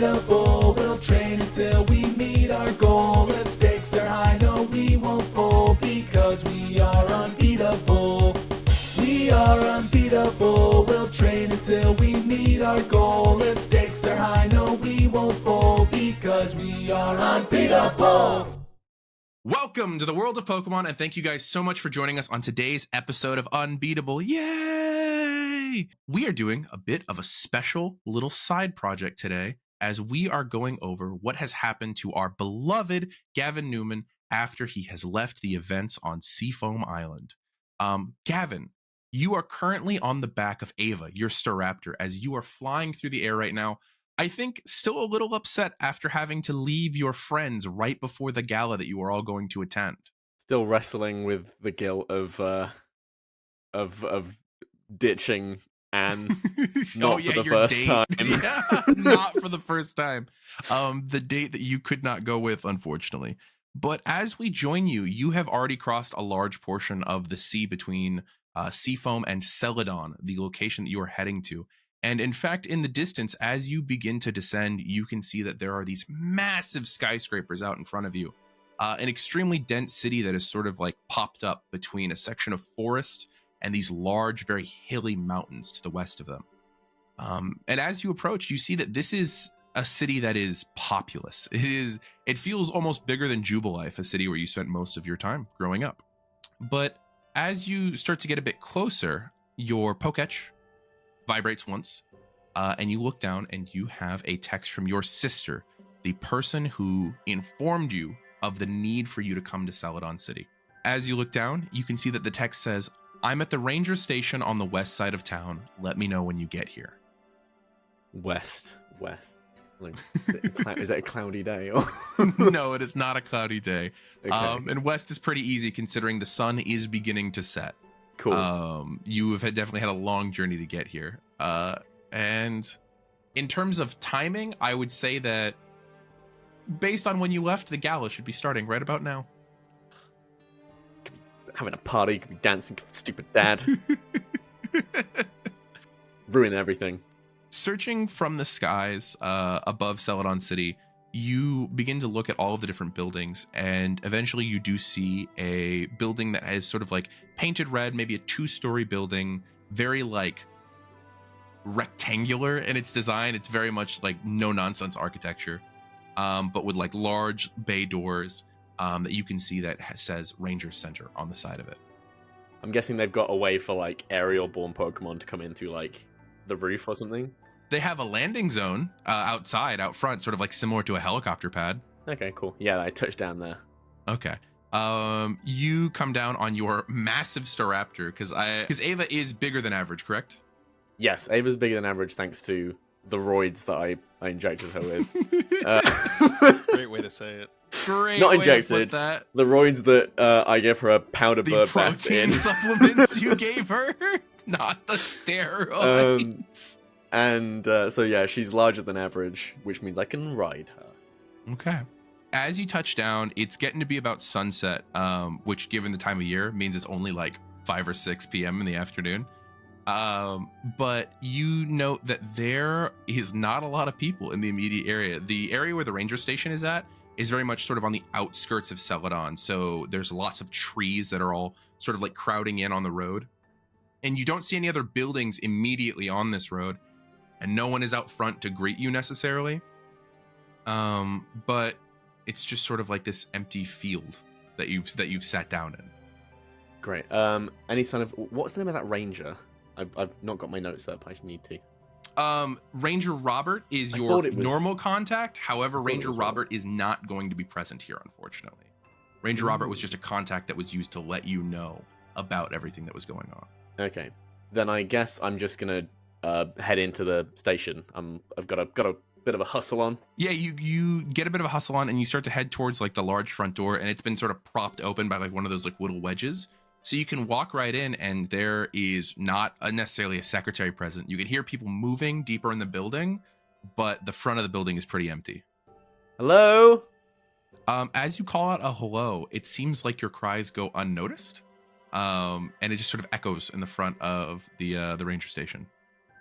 unbeatable. We'll train until we meet our goal. The stakes are high, no, we won't fold, because we are unbeatable. We are unbeatable. We'll train until we meet our goal. If stakes are high, no, we won't fold, because we are unbeatable. Welcome to the world of Pokemon, and thank you guys so much for joining us on today's episode of Unbeatable. Yay! We are doing a bit of a special little side project today, as we are going over what has happened to our beloved Gavin Newman after he has left the events on Seafoam Island. Gavin, you are currently on the back of Ava, your Staraptor, as you are flying through the air right now. I think still a little upset after having to leave your friends right before the gala that you are all going to attend. Still wrestling with the guilt of ditching Anne. Not for the first time. Yeah, not for the first time. The date that you could not go with, unfortunately. But as we join you, you have already crossed a large portion of the sea between Seafoam and Celadon, the location that you are heading to. And in fact, in the distance, as you begin to descend, you can see that there are these massive skyscrapers out in front of you. An extremely dense city that is sort of like popped up between a section of forest and these large, very hilly mountains to the west of them. And as you approach, you see that this is a city that is populous. It feels almost bigger than Jubilife, a city where you spent most of your time growing up. But as you start to get a bit closer, your Poketch vibrates once, and you look down and you have a text from your sister, the person who informed you of the need for you to come to Celadon City. As you look down, you can see that the text says, "I'm at the ranger station on the west side of town. Let me know when you get here." West. Like, is it a cloudy day? Or? No, it is not a cloudy day. Okay. And west is pretty easy considering the sun is beginning to set. Cool. You have definitely had a long journey to get here. And in terms of timing, I would say that based on when you left, the gala should be starting right about now. Having a party, could be dancing, stupid dad. Ruin everything. Searching from the skies above Celadon City, you begin to look at all of the different buildings, and eventually you do see a building that is sort of like painted red, maybe a 2-story building, very like rectangular in its design. It's very much like no nonsense architecture, but with like large bay doors that you can see that says Ranger Center on the side of it. I'm guessing they've got a way for like aerial born Pokemon to come in through like the roof or something. They have a landing zone outside, out front, sort of like similar to a helicopter pad. Okay, cool. Yeah, I touched down there. Okay. You come down on your massive Staraptor because Ava is bigger than average, correct? Yes, Ava's bigger than average thanks to the roids that I injected her with. Great way to say it. Great. Not way to injected. put that. The roids that I gave her a powder The burp bath protein in. supplements you gave her, not the steroids. So yeah, she's larger than average, which means I can ride her. Okay. As you touch down, it's getting to be about sunset, which given the time of year means it's only like 5 or 6 p.m. in the afternoon. But you note that there is not a lot of people in the immediate area. The area where the ranger station is at is very much sort of on the outskirts of Celadon. So there's lots of trees that are all sort of like crowding in on the road. And you don't see any other buildings immediately on this road. And no one is out front to greet you necessarily. But it's just sort of like this empty field that you've sat down in. Great. Any sign of what's the name of that ranger? I've not got my notes up. I need to. Ranger Robert is your normal contact. However, Ranger Robert is not going to be present here, unfortunately. Ranger Robert was just a contact that was used to let you know about everything that was going on. Okay. Then I guess I'm just gonna head into the station. I've got a bit of a hustle on. Yeah, you get a bit of a hustle on, and you start to head towards like the large front door, and it's been sort of propped open by like one of those like little wedges. So you can walk right in, and there is not necessarily a secretary present. You can hear people moving deeper in the building, but the front of the building is pretty empty. Hello? As you call out a hello, it seems like your cries go unnoticed, and it just sort of echoes in the front of the ranger station.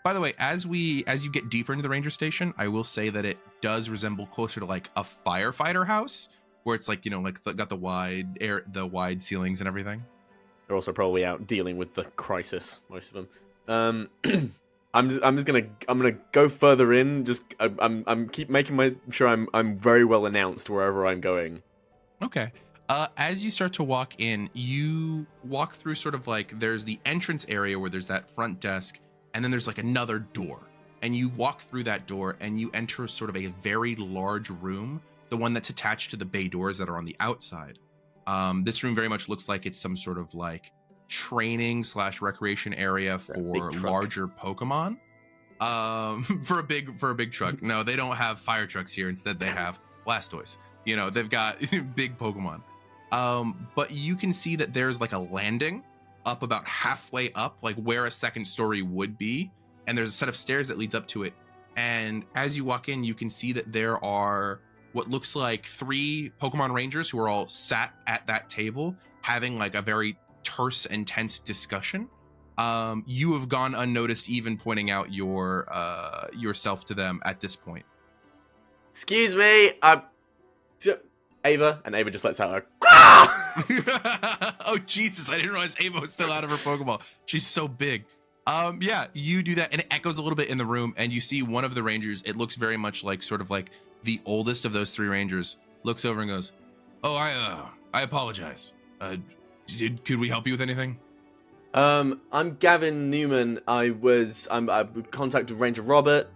By the way, as you get deeper into the ranger station, I will say that it does resemble closer to like a firefighter house, where it's like, like got the wide ceilings and everything. They're also probably out dealing with the crisis, most of them. I'm gonna go further in. I'm keep making sure I'm very well announced wherever I'm going. Okay. As you start to walk in, you walk through sort of like there's the entrance area where there's that front desk, and then there's like another door. And you walk through that door and you enter sort of a very large room, the one that's attached to the bay doors that are on the outside. This room very much looks like it's some sort of like training/recreation area for larger Pokemon. For a big truck. No, they don't have fire trucks here. Instead, they have Blastoise. They've got big Pokemon. But you can see that there's like a landing up about halfway up, like where a second story would be. And there's a set of stairs that leads up to it. And as you walk in, you can see that there are what looks like 3 Pokemon Rangers who are all sat at that table having like a very terse and tense discussion. You have gone unnoticed, even pointing out yourself to them at this point. Excuse me, Ava, and Ava just lets out a Oh Jesus, I didn't realize Ava was still out of her Pokeball. She's so big. Yeah, you do that and it echoes a little bit in the room, and you see one of the Rangers. It looks very much like sort of like the oldest of those 3 Rangers looks over and goes, "Oh, I apologize. Could we help you with anything?" I'm Gavin Newman. I contacted Ranger Robert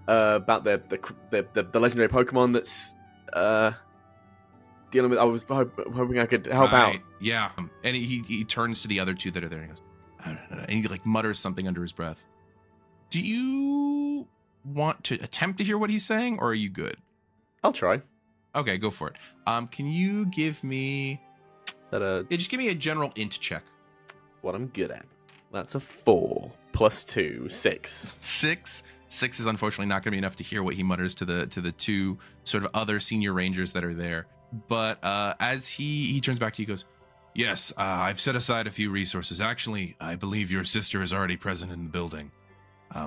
about the legendary Pokemon that's dealing with. I was hoping I could help out. Yeah, and he turns to the other 2 that are there and he goes, and he like mutters something under his breath. Do you want to attempt to hear what he's saying, or are you good? I'll try. Okay, go for it. Can you give me just give me a general int check. What I'm good at. That's a 4 plus 2, 6. 6 is unfortunately not going to be enough to hear what he mutters to the 2 sort of other senior Rangers that are there. But as he turns back to you, he goes, "Yes, I've set aside a few resources. Actually, I believe your sister is already present in the building.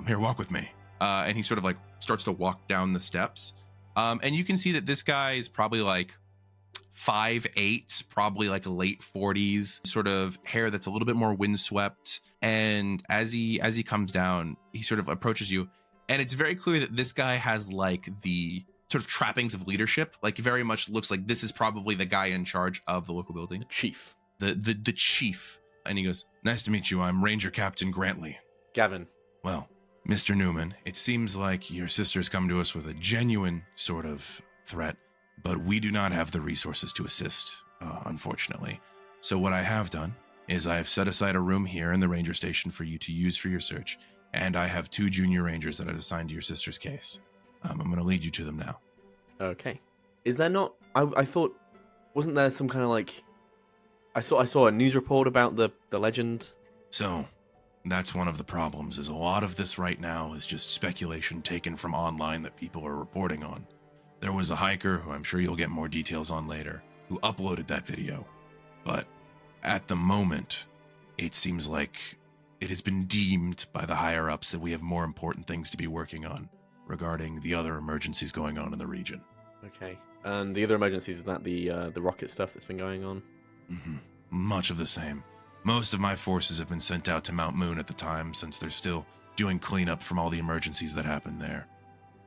Here, walk with me." And he sort of like starts to walk down the steps. And you can see that this guy is probably like 5'8", probably like late 40s, sort of hair that's a little bit more windswept. And as he comes down, he sort of approaches you, and it's very clear that this guy has like the sort of trappings of leadership. Like very much looks like this is probably the guy in charge of the local building. Chief. The chief. And he goes, "Nice to meet you. I'm Ranger Captain Grantley." Gavin. "Well, Mr. Newman, it seems like your sister's come to us with a genuine sort of threat, but we do not have the resources to assist, unfortunately. So what I have done is I have set aside a room here in the ranger station for you to use for your search, and I have 2 junior rangers that I've assigned to your sister's case. I'm going to lead you to them now." Okay. Is there not... I thought... Wasn't there some kind of like... I saw a news report about the legend. So, that's one of the problems, is a lot of this right now is just speculation taken from online that people are reporting on. There was a hiker, who I'm sure you'll get more details on later, who uploaded that video. But at the moment, it seems like it has been deemed by the higher-ups that we have more important things to be working on regarding the other emergencies going on in the region. Okay. And the other emergencies, is that the rocket stuff that's been going on? Mm-hmm. Much of the same. Most of my forces have been sent out to Mount Moon at the time, since they're still doing cleanup from all the emergencies that happened there.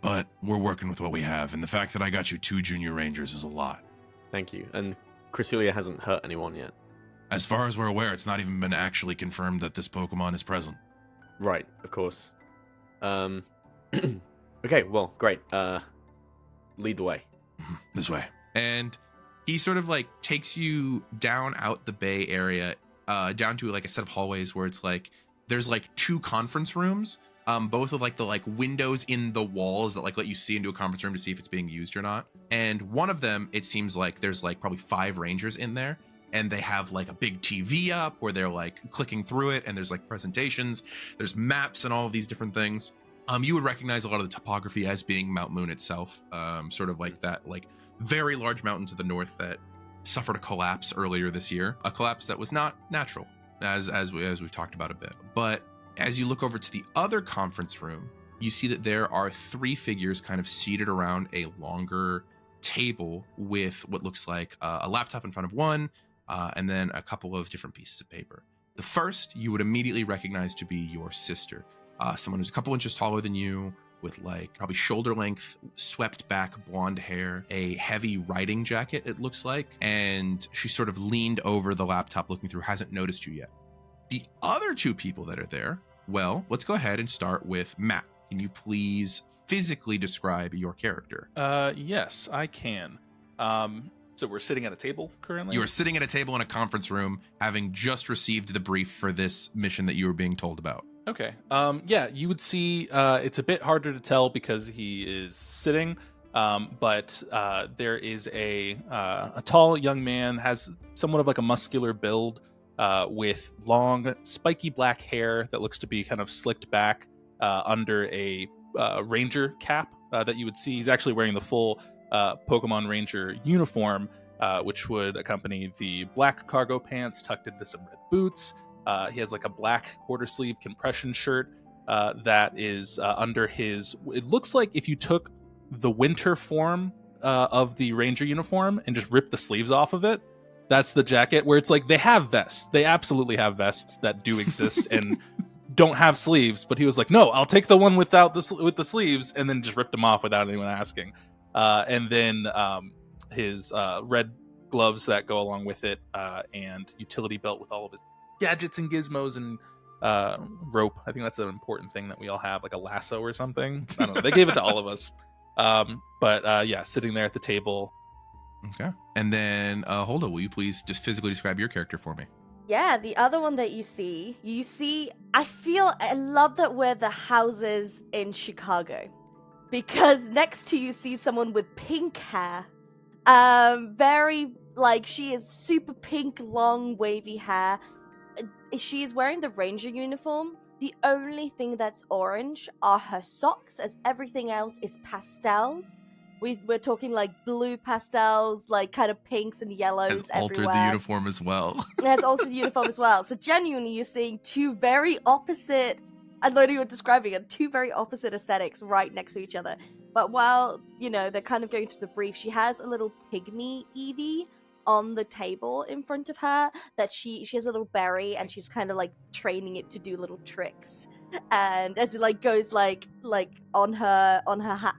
But we're working with what we have, and the fact that I got you 2 junior rangers is a lot. Thank you. And Cresselia hasn't hurt anyone yet? As far as we're aware, it's not even been actually confirmed that this Pokemon is present. Right, of course. Okay, well, great. Lead the way. This way. And he sort of like takes you down out the bay area, down to like a set of hallways where it's like there's like 2 conference rooms, both with like the like windows in the walls that like let you see into a conference room to see if it's being used or not. And one of them, it seems like there's like probably 5 rangers in there, and they have like a big TV up where they're like clicking through it, and there's like presentations, there's maps and all of these different things. You would recognize a lot of the topography as being Mount Moon itself, sort of like that like very large mountain to the north that suffered a collapse earlier this year, a collapse that was not natural, as we've talked about a bit. But As you look over to the other conference room, you see that there are 3 figures kind of seated around a longer table with what looks like a laptop in front of one, and then a couple of different pieces of paper. The first you would immediately recognize to be your sister, someone who's a couple inches taller than you, with like probably shoulder length, swept back blonde hair, a heavy writing jacket, it looks like, and she sort of leaned over the laptop looking through, hasn't noticed you yet. The other 2 people that are there, well, let's go ahead and start with Matt. Can you please physically describe your character? Yes, I can. So we're sitting at a table currently? You are sitting at a table in a conference room, having just received the brief for this mission that you were being told about. Okay. Yeah, you would see it's a bit harder to tell because he is sitting, but there is a tall young man, has somewhat of like a muscular build, with long, spiky black hair that looks to be kind of slicked back under a ranger cap that you would see. He's actually wearing the full Pokemon Ranger uniform, which would accompany the black cargo pants tucked into some red boots. He has like a black quarter sleeve compression shirt that is under his. It looks like if you took the winter form of the Ranger uniform and just ripped the sleeves off of it, that's the jacket. Where it's like they have vests. They absolutely have vests that do exist and don't have sleeves. But he was like, no, I'll take the one without with the sleeves, and then just ripped them off without anyone asking. And then his red gloves that go along with it, and utility belt with all of his gadgets and gizmos and rope. I think that's an important thing that we all have, like a lasso or something. I don't know. They gave it to all of us. But yeah, sitting there at the table. Okay. And then Hulda, will you please just physically describe your character for me? Yeah, the other one that you see, I love that we're the houses in Chicago. Because next to you see someone with pink hair. Very, like, she is super pink, long, wavy hair. She is wearing the Ranger uniform. The only thing that's orange are her socks, as everything else is pastels. We're talking like blue pastels, like kind of pinks and yellows everywhere. Has altered the uniform as well. It has altered the uniform as well. So genuinely, you're seeing 2 very opposite, I know you're describing it, 2 very opposite aesthetics right next to each other. But while, they're kind of going through the brief, she has a little pygmy Eevee on the table in front of her that she has a little berry, and she's kind of like training it to do little tricks. And as it like goes like on her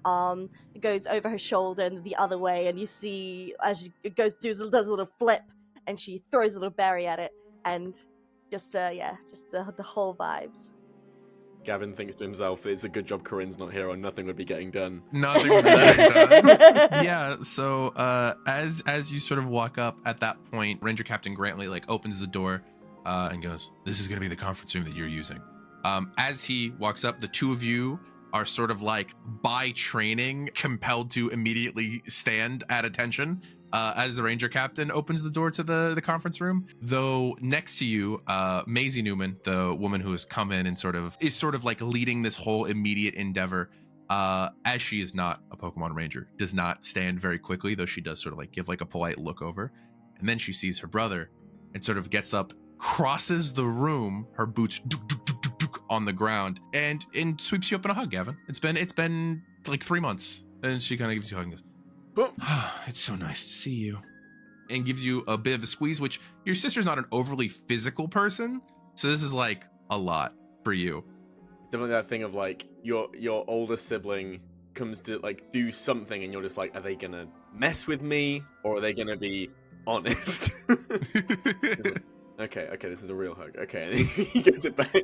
arm, it goes over her shoulder and the other way, and you see as it does a little flip, and she throws a little berry at it, and just the whole vibes. Gavin thinks to himself, it's a good job Corinne's not here or nothing would be getting done. Nothing would be getting done. Yeah, so as you sort of walk up at that point, Ranger Captain Grantley like opens the door and goes, "This is going to be the conference room that you're using." As he walks up, the 2 of you are sort of like by training compelled to immediately stand at attention as the Ranger Captain opens the door to the conference room. Though next to you, Maisy Newman, the woman who has come in and is sort of like leading this whole immediate endeavor, as she is not a Pokemon Ranger, does not stand very quickly, though she does sort of like give like a polite look over. And then she sees her brother and sort of gets up, crosses the room, her boots on the ground, and sweeps you up in a hug, Gavin. It's been like 3 months. And she kind of gives you a hug and goes, "It's so nice to see you," and gives you a bit of a squeeze, which your sister's not an overly physical person, so this is like a lot for you. It's definitely that thing of like your older sibling comes to like do something and you're just like, are they gonna mess with me or are they gonna be honest? Okay, this is a real hug. Okay, and he gives it back.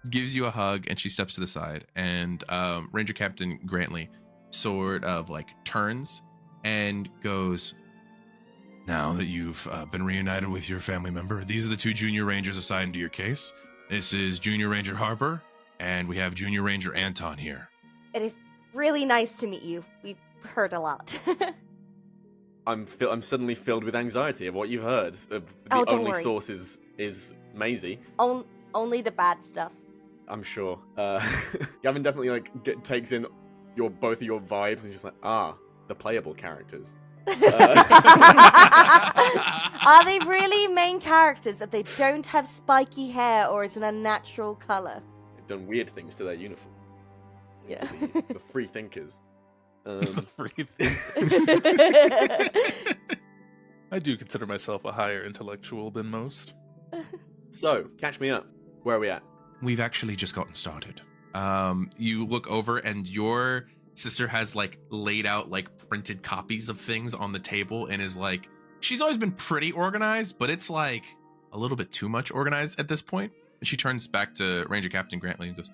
Gives you a hug, and she steps to the side, and Ranger Captain Grantley sort of like turns and goes, "Now that you've been reunited with your family member, these are the 2 junior rangers assigned to your case. This is Junior Ranger Harper, and we have Junior Ranger Anton here." It is really nice to meet you. We've heard a lot. I'm suddenly filled with anxiety of what you've heard. The only worry. source is Maisy. Only the bad stuff. I'm sure. Gavin definitely like takes in both of your vibes and just like, the playable characters. Are they really main characters that they don't have spiky hair or is an unnatural color? They've done weird things to their uniform. Yeah. The free thinkers. I do consider myself a higher intellectual than most. So, catch me up. Where are we at? We've actually just gotten started. You look over and your sister has like laid out like printed copies of things on the table and is like, she's always been pretty organized, but it's like a little bit too much organized at this point. And she turns back to Ranger Captain Grantley and goes,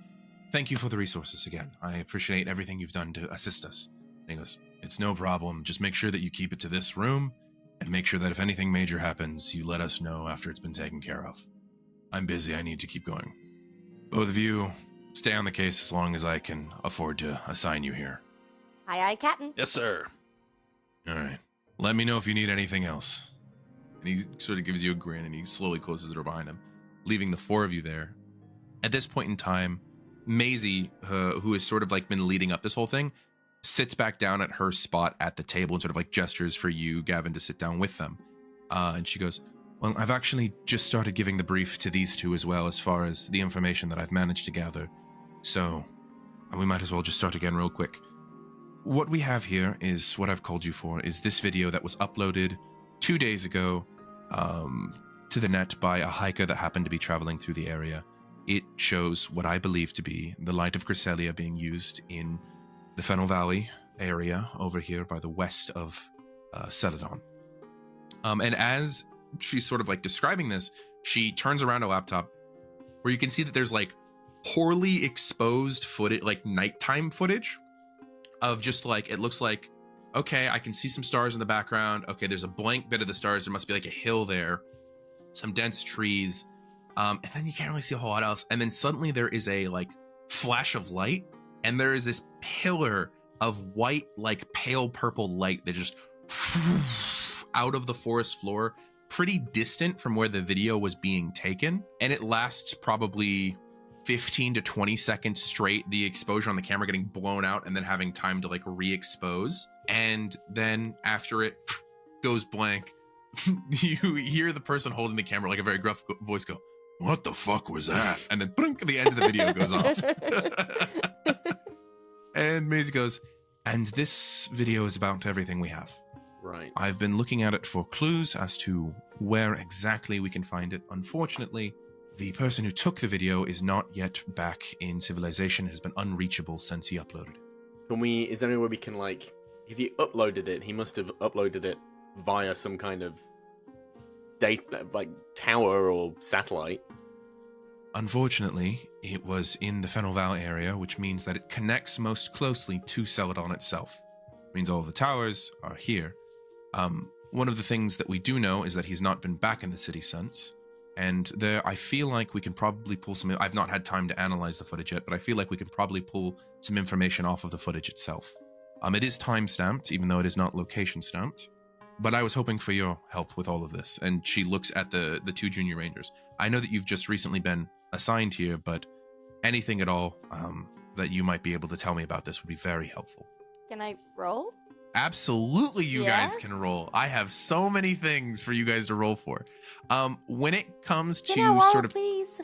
"Thank you for the resources again. I appreciate everything you've done to assist us." And he goes, "It's no problem. Just make sure that you keep it to this room and make sure that if anything major happens, you let us know after it's been taken care of. I'm busy. I need to keep going. Both of you, stay on the case as long as I can afford to assign you here." Aye, Captain. Yes, sir. All right. Let me know if you need anything else. And he sort of gives you a grin and he slowly closes the door behind him, leaving the four of you there. At this point in time, Maisy, who has sort of like been leading up this whole thing, sits back down at her spot at the table and sort of like gestures for you, Gavin, to sit down with them. And she goes, "Well, I've actually just started giving the brief to these two as well as far as the information that I've managed to gather. So we might as well just start again real quick. What we have here is what I've called you for, is this video that was uploaded 2 days ago to the net by a hiker that happened to be traveling through the area. It shows what I believe to be the light of Cresselia being used in the Fennel Valley area over here by the west of Celadon. And as she's sort of like describing this, she turns around a laptop where you can see that there's like poorly exposed footage, like nighttime footage of just like, it looks like, okay, I can see some stars in the background. Okay, there's a blank bit of the stars. There must be like a hill there, some dense trees. And then you can't really see a whole lot else. And then suddenly there is a like flash of light, and there is this pillar of white, like pale purple light that just out of the forest floor, pretty distant from where the video was being taken. And it lasts probably 15 to 20 seconds straight, the exposure on the camera getting blown out and then having time to like re-expose. And then after it goes blank, you hear the person holding the camera, like a very gruff voice, go, "What the fuck was that?" And then blink, the end of the video goes off. And Maisy goes, "And this video is about everything we have. Right. I've been looking at it for clues as to where exactly we can find it. Unfortunately, the person who took the video is not yet back in civilization, has been unreachable since he uploaded it." Is there any way we can, like, if he uploaded it, he must have uploaded it via some kind of data, like tower or satellite. Unfortunately, it was in the Fennel Valley area, which means that it connects most closely to Celadon itself. It means all of the towers are here. One of the things that we do know is that he's not been back in the city since. And there, I feel like we can probably pull some... I've not had time to analyze the footage yet, but I feel like we can probably pull some information off of the footage itself. It is time-stamped, even though it is not location-stamped. But I was hoping for your help with all of this. And she looks at the two junior rangers. I know that you've just recently been assigned here, but anything at all that you might be able to tell me about this would be very helpful. Can I roll? Absolutely, you Yeah? guys can roll. I have so many things for you guys to roll for. When it comes to Can I roll, sort of please?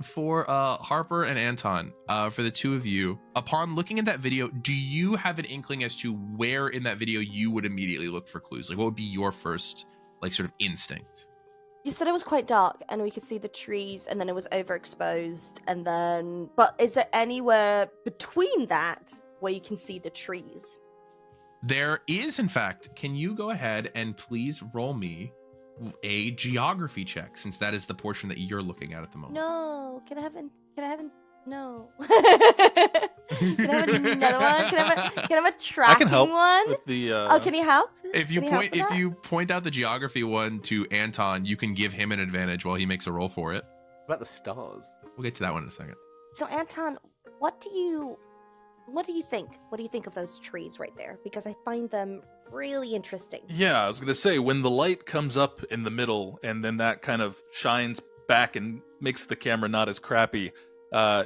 for Harper and Anton, for the two of you, upon looking at that video, do you have an inkling as to where in that video you would immediately look for clues? Like, what would be your first, like, sort of instinct? You said it was quite dark and we could see the trees and then it was overexposed and then... But is there anywhere between that where you can see the trees? There is, in fact. Can you go ahead and please roll me a geography check, since that is the portion that you're looking at the moment? No. Can I have no. Can I have another one? Can I have a tracking I can help one? with the. Oh, can you help? If you point out the geography one to Anton, you can give him an advantage while he makes a roll for it. What about the stars? We'll get to that one in a second. So Anton, what do you think? What do you think of those trees right there? Because I find them really interesting. Yeah, I was gonna say, when the light comes up in the middle and then that kind of shines back and makes the camera not as crappy,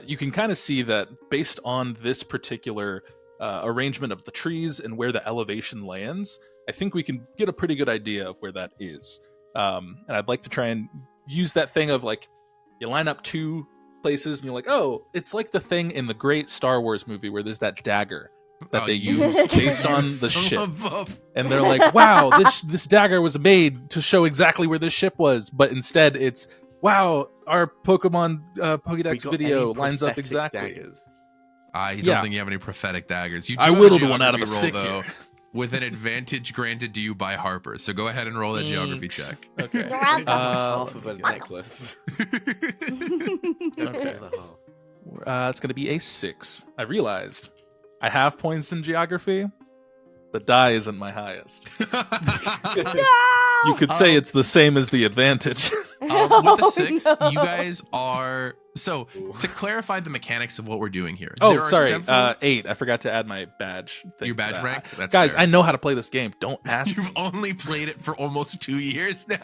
you can kind of see that based on this particular arrangement of the trees and where the elevation lands, I think we can get a pretty good idea of where that is. And I'd like to try and use that thing of like, you line up 2 places and you're like, oh, it's like the thing in the great Star Wars movie where there's that dagger that they use based on the ship. And they're like, wow, this dagger was made to show exactly where this ship was. But instead it's, wow, our Pokemon Pokédex video lines up exactly. Daggers? I don't think you have any prophetic daggers. You do I have a whittled one out of a geography stick roll, here. with an advantage granted to you by Harper. So go ahead and roll that geography Thanks. check. Okay. Half of a necklace. Okay. It's going to be a 6. I realized I have points in geography. The die isn't my highest. You could say it's the same as the advantage. With the 6, no. you guys are... So, to clarify the mechanics of what we're doing here. Oh, there are sorry. several- 8. I forgot to add my badge thing. Your to badge that. rank? That's Guys, fair. I know how to play this game. Don't ask me. You've only played it for almost 2 years now.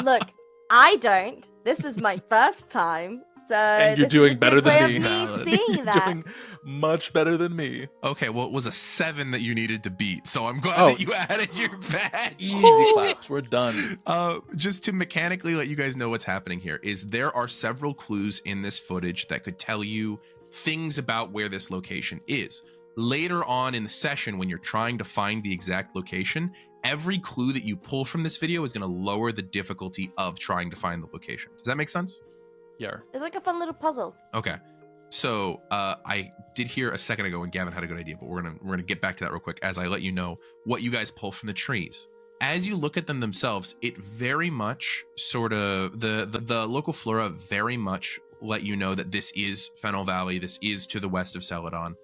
Look, I don't. This is my first time, so And you're this is a doing good better way than me. of Valid. seeing You're that. doing much better than me. Okay, well, it was a 7 that you needed to beat, so I'm glad Oh. that you added your badge. Easy claps. We're done. Just to mechanically let you guys know what's happening here is there are several clues in this footage that could tell you things about where this location is. Later on in the session, when you're trying to find the exact location, every clue that you pull from this video is going to lower the difficulty of trying to find the location. Does that make sense? Yeah. It's like a fun little puzzle. Okay. So I did hear a second ago when Gavin had a good idea, but we're gonna get back to that real quick as I let you know what you guys pull from the trees. As you look at them themselves, it very much sort of the local flora very much let you know that this is Fennel Valley, this is to the west of Celadon.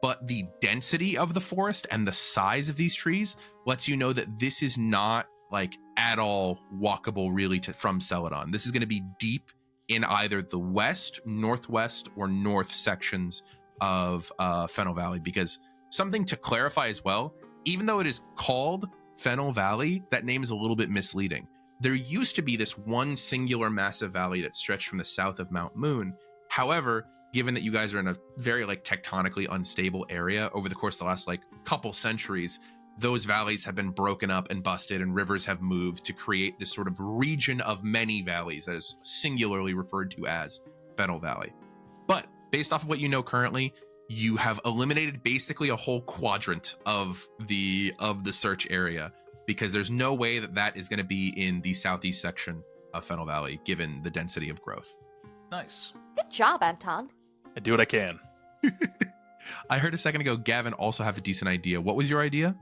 But the density of the forest and the size of these trees lets you know that this is not like at all walkable really from Celadon. This is going to be deep in either the west, northwest, or north sections of Fennel Valley. Because something to clarify as well, even though it is called Fennel Valley, that name is a little bit misleading. There used to be this one singular massive valley that stretched from the south of Mount Moon. However, given that you guys are in a very like tectonically unstable area over the course of the last like couple centuries, those valleys have been broken up and busted and rivers have moved to create this sort of region of many valleys that is singularly referred to as Fennel Valley. But based off of what you know currently, you have eliminated basically a whole quadrant of the search area because there's no way that that is going to be in the southeast section of Fennel Valley given the density of growth. Nice. Good job, Anton. I do what I can. I heard a second ago Gavin also have a decent idea. What was your idea?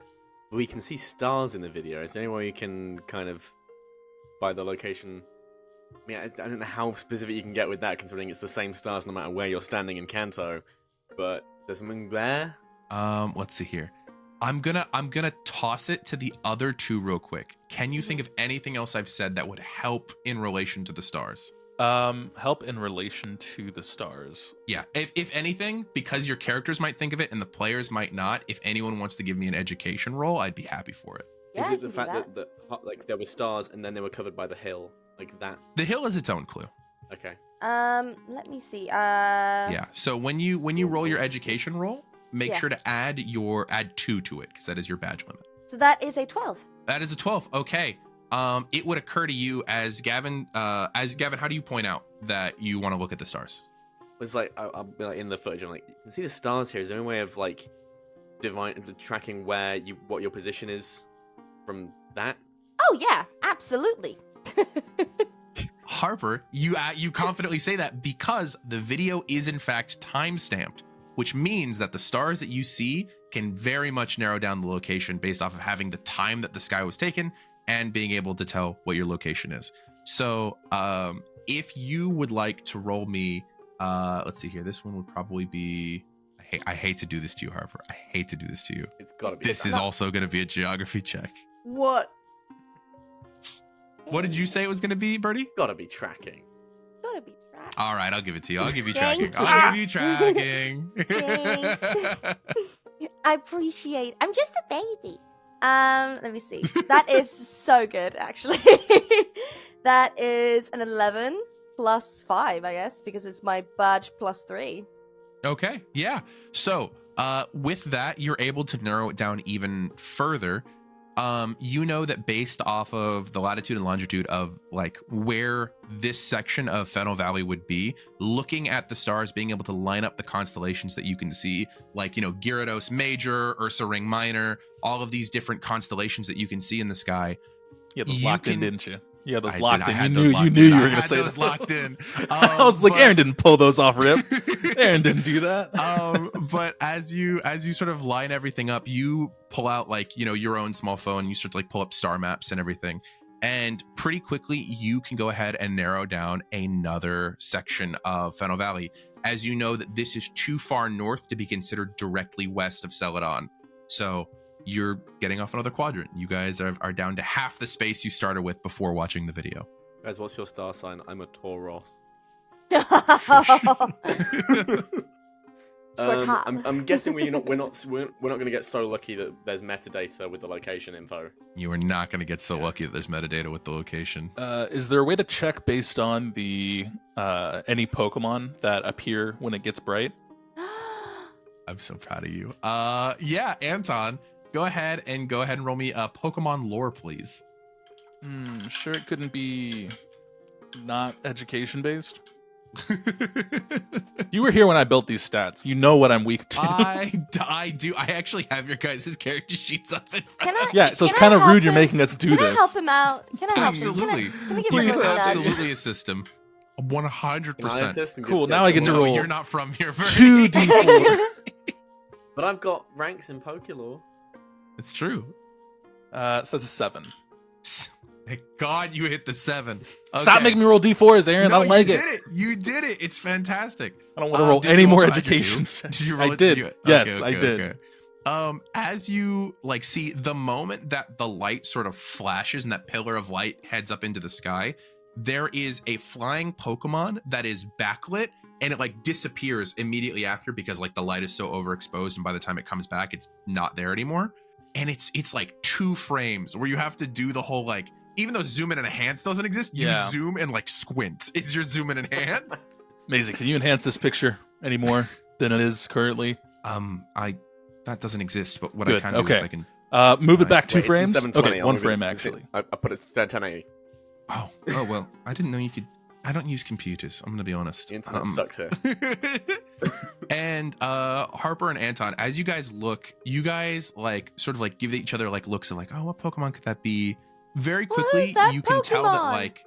We can see stars in the video. Is there any way you can kind of, by the location... I mean, I don't know how specific you can get with that, considering it's the same stars no matter where you're standing in Kanto. But there's something there? Let's see here. I'm gonna toss it to the other two real quick. Can you think of anything else I've said that would help in relation to the stars? Help in relation to the stars. Yeah, if anything, because your characters might think of it and the players might not, if anyone wants to give me an education roll, I'd be happy for it. Yeah, Is I it the can do fact that like there were stars and then they were covered by the hill? Like that? The hill is its own clue. Okay. Let me see. Yeah, so when you roll your education roll, make Yeah. sure to add 2 to it, because that is your badge limit. So that is a 12. That is a 12. Okay. It would occur to you as Gavin, how do you point out that you want to look at the stars? It's like I'll be like in the footage. I'm like, you can see the stars here. Is there any way of like tracking what your position is from that? Oh yeah, absolutely. Harper, you confidently say that because the video is in fact time-stamped, which means that the stars that you see can very much narrow down the location based off of having the time that the sky was taken and being able to tell what your location is. So if you would like to roll me, let's see here, this one would probably be, I hate to do this to you, Harper. I hate to do this to you. It's gotta be. This is also going to be a geography check. What? What did you say it was going to be, Burrty? Gotta be tracking. Gotta be right. All right, I'll give it to you. I'll give you Thank tracking. you. I'll give you tracking. Thanks. I appreciate. I'm just a baby. Let me see. That is so good, actually. That is an 11 plus 5, I guess, because it's my badge plus 3. Okay, yeah. So With that, you're able to narrow it down even further. You know that based off of the latitude and longitude of like where this section of Fennel Valley would be, looking at the stars, being able to line up the constellations that you can see, like, you know, Gyarados Major, Ursa Ring Minor, all of these different constellations that you can see in the sky. Yeah, those locked in, didn't you? Yeah, those I locked did. I in. had You those knew locked you in. were I going to had say those that. locked in. I was like, Aaron didn't pull those off, Rip. Aaron didn't do that. But as you sort of line everything up, you pull out like, you know, your own small phone, you start to like pull up star maps and everything. And pretty quickly you can go ahead and narrow down another section of Fennel Valley, as you know that this is too far north to be considered directly west of Celadon. So you're getting off another quadrant. You guys are down to half the space you started with before watching the video. Guys, what's your star sign? I'm a Taurus. I'm guessing we're not going to get so lucky that there's metadata with the location info. You are not going to get so lucky that there's metadata with the location. Is there a way to check based on the any Pokemon that appear when it gets bright? I'm so proud of you. Yeah, Anton, go ahead and roll me a Pokemon lore, please. Sure, it couldn't be not education based. You were here when I built these stats. You know what I'm weak to. I do. I actually have your guys' character sheets up in front of me. Yeah, so it's kind of rude you're making us do Can this. I help him out? Can I help Absolutely. him? Can I give him a nudge? Absolutely assist him. 100%. Cool, now I get to No, roll you're not from here. Burrty. 2d4. But I've got ranks in Pokélore. It's true. So that's a 7. Thank God you hit the 7. Okay. Stop making me roll d4s, Aaron. No, I don't like you it. did it. You did it. It's fantastic. I don't want to roll Did any you more also add your education. two? Did you roll I it? did. You- Yes, okay, I did. okay. As you like see the moment that the light sort of flashes and that pillar of light heads up into the sky, there is a flying Pokemon that is backlit and it like disappears immediately after because like the light is so overexposed and by the time it comes back it's not there anymore. And it's like 2 frames where you have to do the whole like, even though zoom in and enhance doesn't exist, you zoom and like squint. Is your zoom in enhance? Maisy, can you enhance this picture any more than it is currently? That doesn't exist, but what Good, I can do is I can move it back 2 Wait, frames. it's in 720. Okay, I'll 1 move frame it. actually. I put it to 1080. Oh well, I didn't know you could. I don't use computers. I'm gonna be honest. The internet sucks here. And Harper and Anton, as you guys look, you guys like sort of like give each other like looks of like, oh, what Pokemon could that be? Very quickly, that you can tell that Pokemon? like,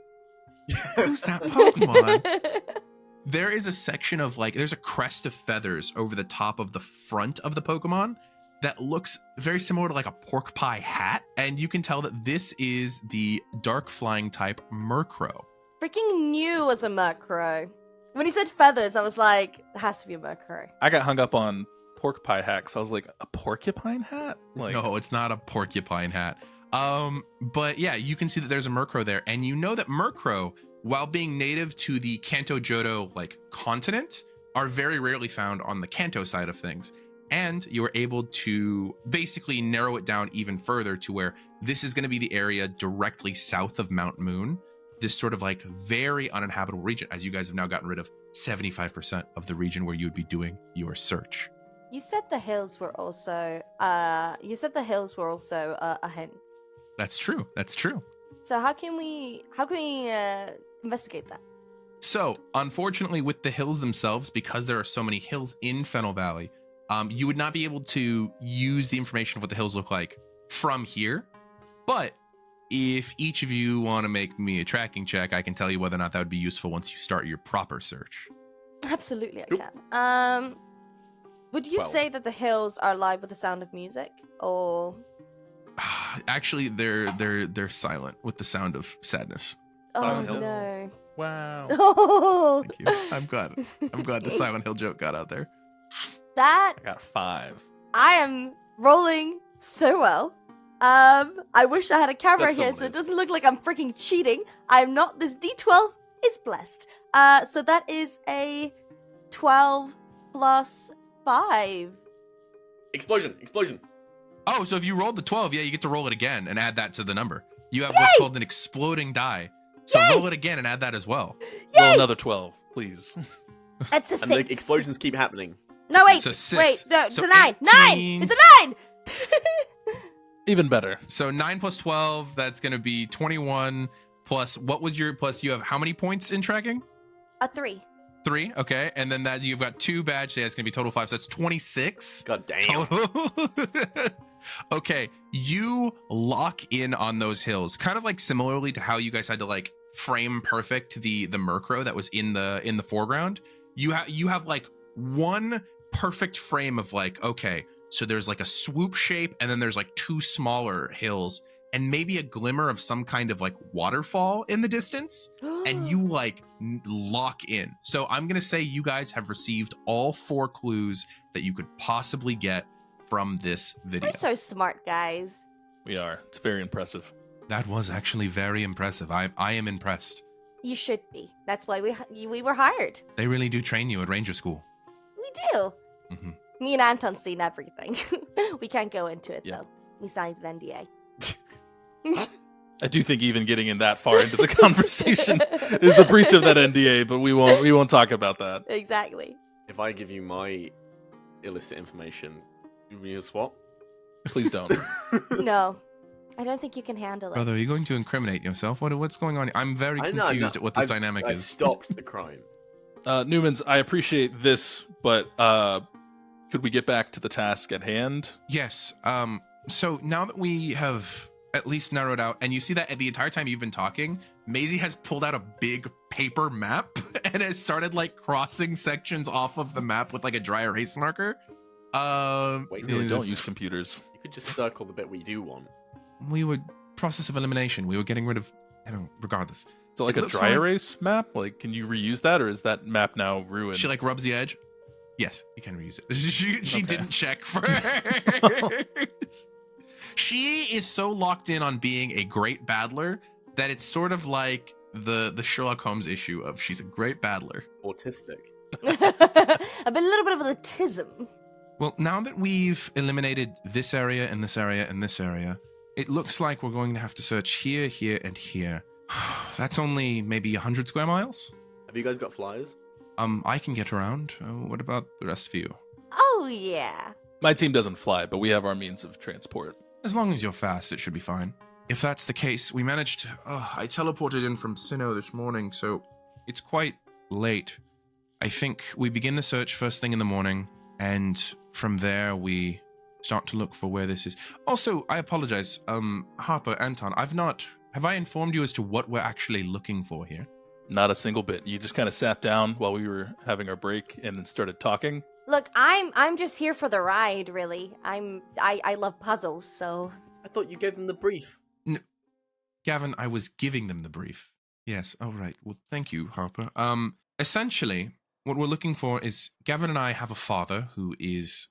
who's that Pokemon? There is a section of like, there's a crest of feathers over the top of the front of the Pokemon that looks very similar to like a pork pie hat, and you can tell that this is the dark flying type Murkrow. Freaking knew it was a Murkrow. When he said feathers, I was like, it has to be a Murkrow. I got hung up on pork pie hacks. I was like, a porcupine hat? Like, No, it's not a porcupine hat. But yeah, you can see that there's a Murkrow there, and you know that Murkrow, while being native to the Kanto Johto like continent, are very rarely found on the Kanto side of things. And you are able to basically narrow it down even further to where this is going to be the area directly south of Mount Moon, this sort of like very uninhabitable region, as you guys have now gotten rid of 75% of the region where you would be doing your search. You said the hills were also. A hint. That's true. That's true. So how can we investigate that? So, unfortunately, with the hills themselves, because there are so many hills in Fennel Valley, you would not be able to use the information of what the hills look like from here. But if each of you want to make me a tracking check, I can tell you whether or not that would be useful once you start your proper search. Absolutely, I Oop. can. Would you 12. say that the hills are alive with the sound of music, or? Actually, they're silent with the sound of sadness. Silent Oh Hills? no! wow. Oh, Thank you. I'm glad the Silent Hill joke got out there. that I got 5. I am rolling so well. I wish I had a camera That here someone so it is. doesn't look like I'm freaking cheating. I'm not. This D12 is blessed. So that is a 12 plus 5. Explosion. Oh, so if you rolled the 12, yeah, you get to roll it again and add that to the number. You have what's called an exploding die. So roll it again and add that as well. Roll another 12, please. That's a And 6. the explosions keep happening. No, wait. So 6. Wait, no, it's So a 9. 18. 9! It's a 9! Even better. So 9 plus 12, that's going to be 21 plus, what was your, plus you have how many points in tracking? A 3. 3, okay. And then that you've got 2 badge, so that's going to be total 5, so that's 26. God damn. Total. Okay, you lock in on those hills, kind of like similarly to how you guys had to like frame perfect the Murkrow that was in the foreground. You have like one perfect frame of like, okay, so there's like a swoop shape, and then there's like 2 smaller hills, and maybe a glimmer of some kind of like waterfall in the distance, and you like lock in. So I'm gonna say you guys have received all 4 clues that you could possibly get from this video. We're so smart, guys. We are. It's very impressive. That was actually very impressive. I am impressed. You should be. That's why we were hired. They really do train you at Ranger School. We do. Mm-hmm. Me and Anton seen everything. We can't go into it, Yeah. though. We signed an NDA. I do think even getting in that far into the conversation is a breach of that NDA, but we won't talk about that. Exactly. If I give you my illicit information, you mean a swap? Please don't. No. I don't think you can handle it. Brother, are you going to incriminate yourself? What's going on? I'm very confused at what this dynamic I is. stopped the crime. Newmans, I appreciate this, but could we get back to the task at hand? Yes. So now that we have at least narrowed out, and you see that the entire time you've been talking, Maisy has pulled out a big paper map and it started like crossing sections off of the map with like a dry erase marker. Wait, Really don't use computers. You could just circle the bit we do want. We were process of elimination. We were getting rid of, regardless. Is it like It a looks dry like- erase map? Like, can you reuse that, or is that map now ruined? She like rubs the edge. Yes, you can reuse it. She Okay. didn't check first. She is so locked in on being a great battler that it's sort of like the Sherlock Holmes issue of she's a great battler. Autistic. A little bit of autism. Well, now that we've eliminated this area and this area and this area, it looks like we're going to have to search here, here, and here. That's only maybe 100 square miles. Have you guys got flyers? I can get around. What about the rest of you? Oh, yeah. My team doesn't fly, but we have our means of transport. As long as you're fast, it should be fine. If that's the case, we managed to... I teleported in from Sinnoh this morning, so it's quite late. I think we begin the search first thing in the morning, and from there we start to look for where this is. Also, I apologize, Harper, Anton, have I informed you as to what we're actually looking for here? Not a single bit. You just kind of sat down while we were having our break and then started talking. Look, I'm just here for the ride, really. I love puzzles, so I thought you gave them the brief. Gavin, I was giving them the brief. Yes, all right. Well, thank you, Harper. Essentially, what we're looking for is Gavin and I have a father who is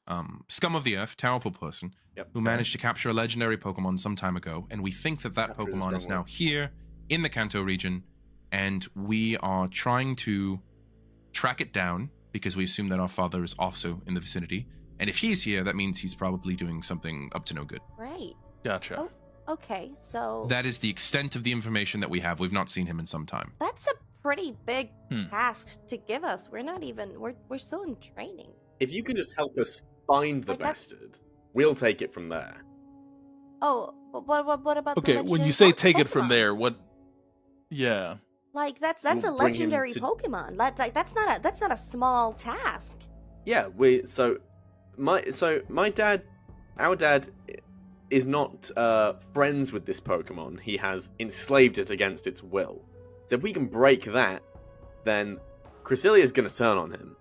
scum of the earth, terrible person, Yep. who managed to capture a legendary Pokemon some time ago, and we think that Capture is a Pokemon is strong now here in the Kanto region, and we are trying to track it down because we assume that our father is also in the vicinity. And if he's here, that means he's probably doing something up to no good. right. Gotcha. Oh. Okay, so That is the extent of the information that we have. We've not seen him in some time. that's a pretty big Hmm. task to give us. We're not even we're still in training. If you can just help us find the Like that- bastard, we'll take it from there. Oh, what about the Okay, when legendary you say take it from Pokemon? there, what? Yeah. Like that's We'll a bring him legendary to- Pokemon. Like that's not a small task. Yeah, our dad is not friends with this Pokemon. He has enslaved it against its will. So if we can break that, then Cresselia is going to turn on him.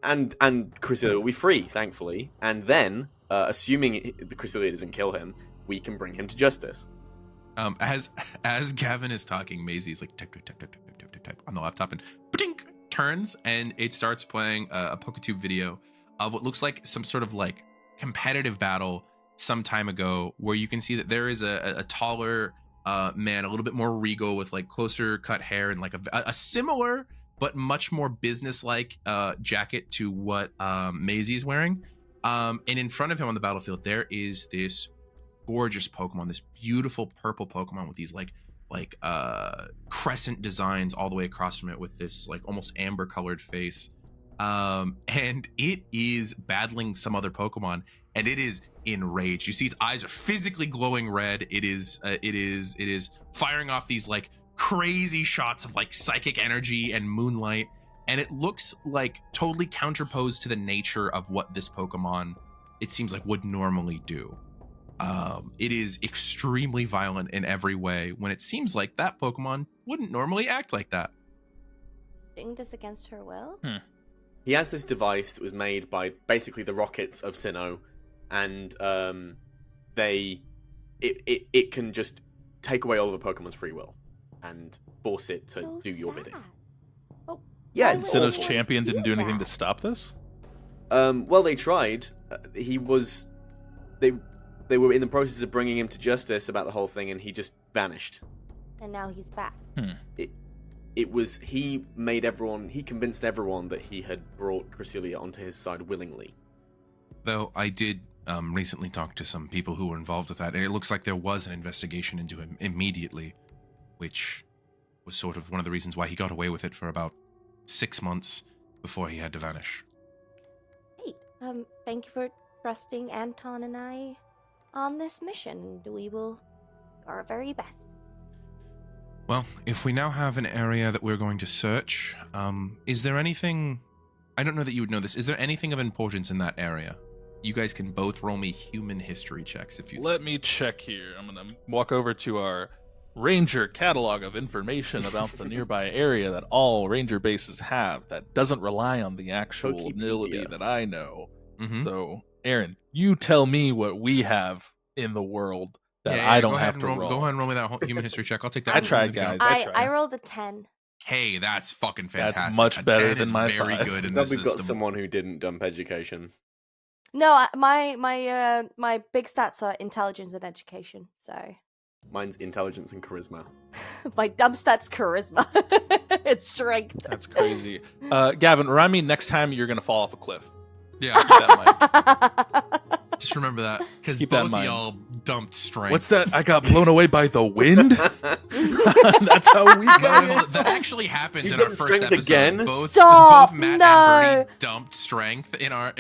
And Cresselia will be free, thankfully. And then, assuming the Cresselia doesn't kill him, we can bring him to justice. As Gavin is talking, Maisy is like type on the laptop and tink, turns and it starts playing a PokeTube video of what looks like some sort of like competitive battle some time ago, where you can see that there is a taller man, a little bit more regal with like closer cut hair and like a similar but much more business-like jacket to what Maisy is wearing. And in front of him on the battlefield, there is this gorgeous Pokemon, this beautiful purple Pokemon with these like crescent designs all the way across from it, with this like almost amber colored face. and it is battling some other Pokemon, and it is enraged. You see its eyes are physically glowing red. It is firing off these like crazy shots of like psychic energy and moonlight, and it looks like totally counterposed to the nature of what this Pokemon, it seems like, would normally do. It is extremely violent in every way when it seems like that Pokemon wouldn't normally act like that. Doing this against her will? He has this device that was made by basically the rockets of Sinnoh, and it can just take away all of the Pokemon's free will and force it to So do your sad. bidding. Oh, Yeah, why it's would Sinnoh's anyone champion didn't do anything to that? stop this? Well, they tried. They were in the process of bringing him to justice about the whole thing, and he just vanished. And now he's back. He convinced everyone that he had brought Cresselia onto his side willingly. Though I did recently talk to some people who were involved with that, and it looks like there was an investigation into him immediately, which was sort of one of the reasons why he got away with it for about 6 months before he had to vanish. Hey, thank you for trusting Anton and I on this mission. We will do our very best. Well, if we now have an area that we're going to search, is there anything... I don't know that you would know this. Is there anything of importance in that area? You guys can both roll me human history checks if you... Let me check here. I'm going to walk over to our Ranger catalog of information about the nearby area that all Ranger bases have that doesn't rely on the actual Pokepedia. ability that I know. Mhm. So, Aaron, you tell me what we have in the world that I don't have to roll. Go ahead and roll me that whole human history check. I'll take that. I tried, guys. I rolled a 10. Hey, that's fucking That's fantastic. much A better 10 than is my very 5. good in Now this we've got system. someone who didn't dump education. No, my big stats are intelligence and education. So Mine's intelligence and charisma. my dumb stats charisma. It's strength. That's crazy. Gavin, remind me next time you're going to fall off a cliff. Yeah, Keep that in mind. just remember that. Because Keep that in both of mind. y'all dumped strength. What's that? I got blown away by the wind? That's how we No, got wait, it. hold on. That actually happened You've in our done first strength episode. again? Both Stop, Matt no. and Burrty dumped strength in our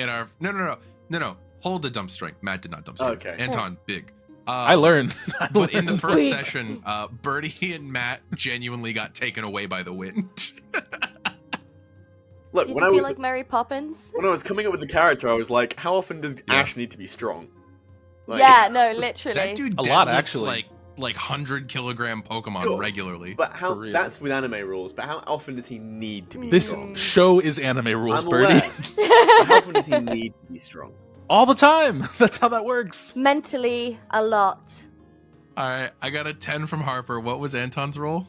No. Hold the dump strength. Matt did not dump strength. Okay. Anton, big. I learned. But in the first Wait. session, Burrty and Matt genuinely got taken away by the wind. Look, Did when you I feel was like Mary Poppins? when I was coming up with the character, I was like, how often does Yeah. Ash need to be strong? Like, Yeah, no, literally. That dude A lot, deadlifts, actually. like 100-kilogram Pokemon Sure. regularly. But how? For real. That's with anime rules. But how often does he need to be This strong? show is anime rules, I'm aware. Birdie. But how often does he need to be strong? All the time. That's how that works. Mentally, a lot. All right, I got a 10 from Harper. What was Anton's roll?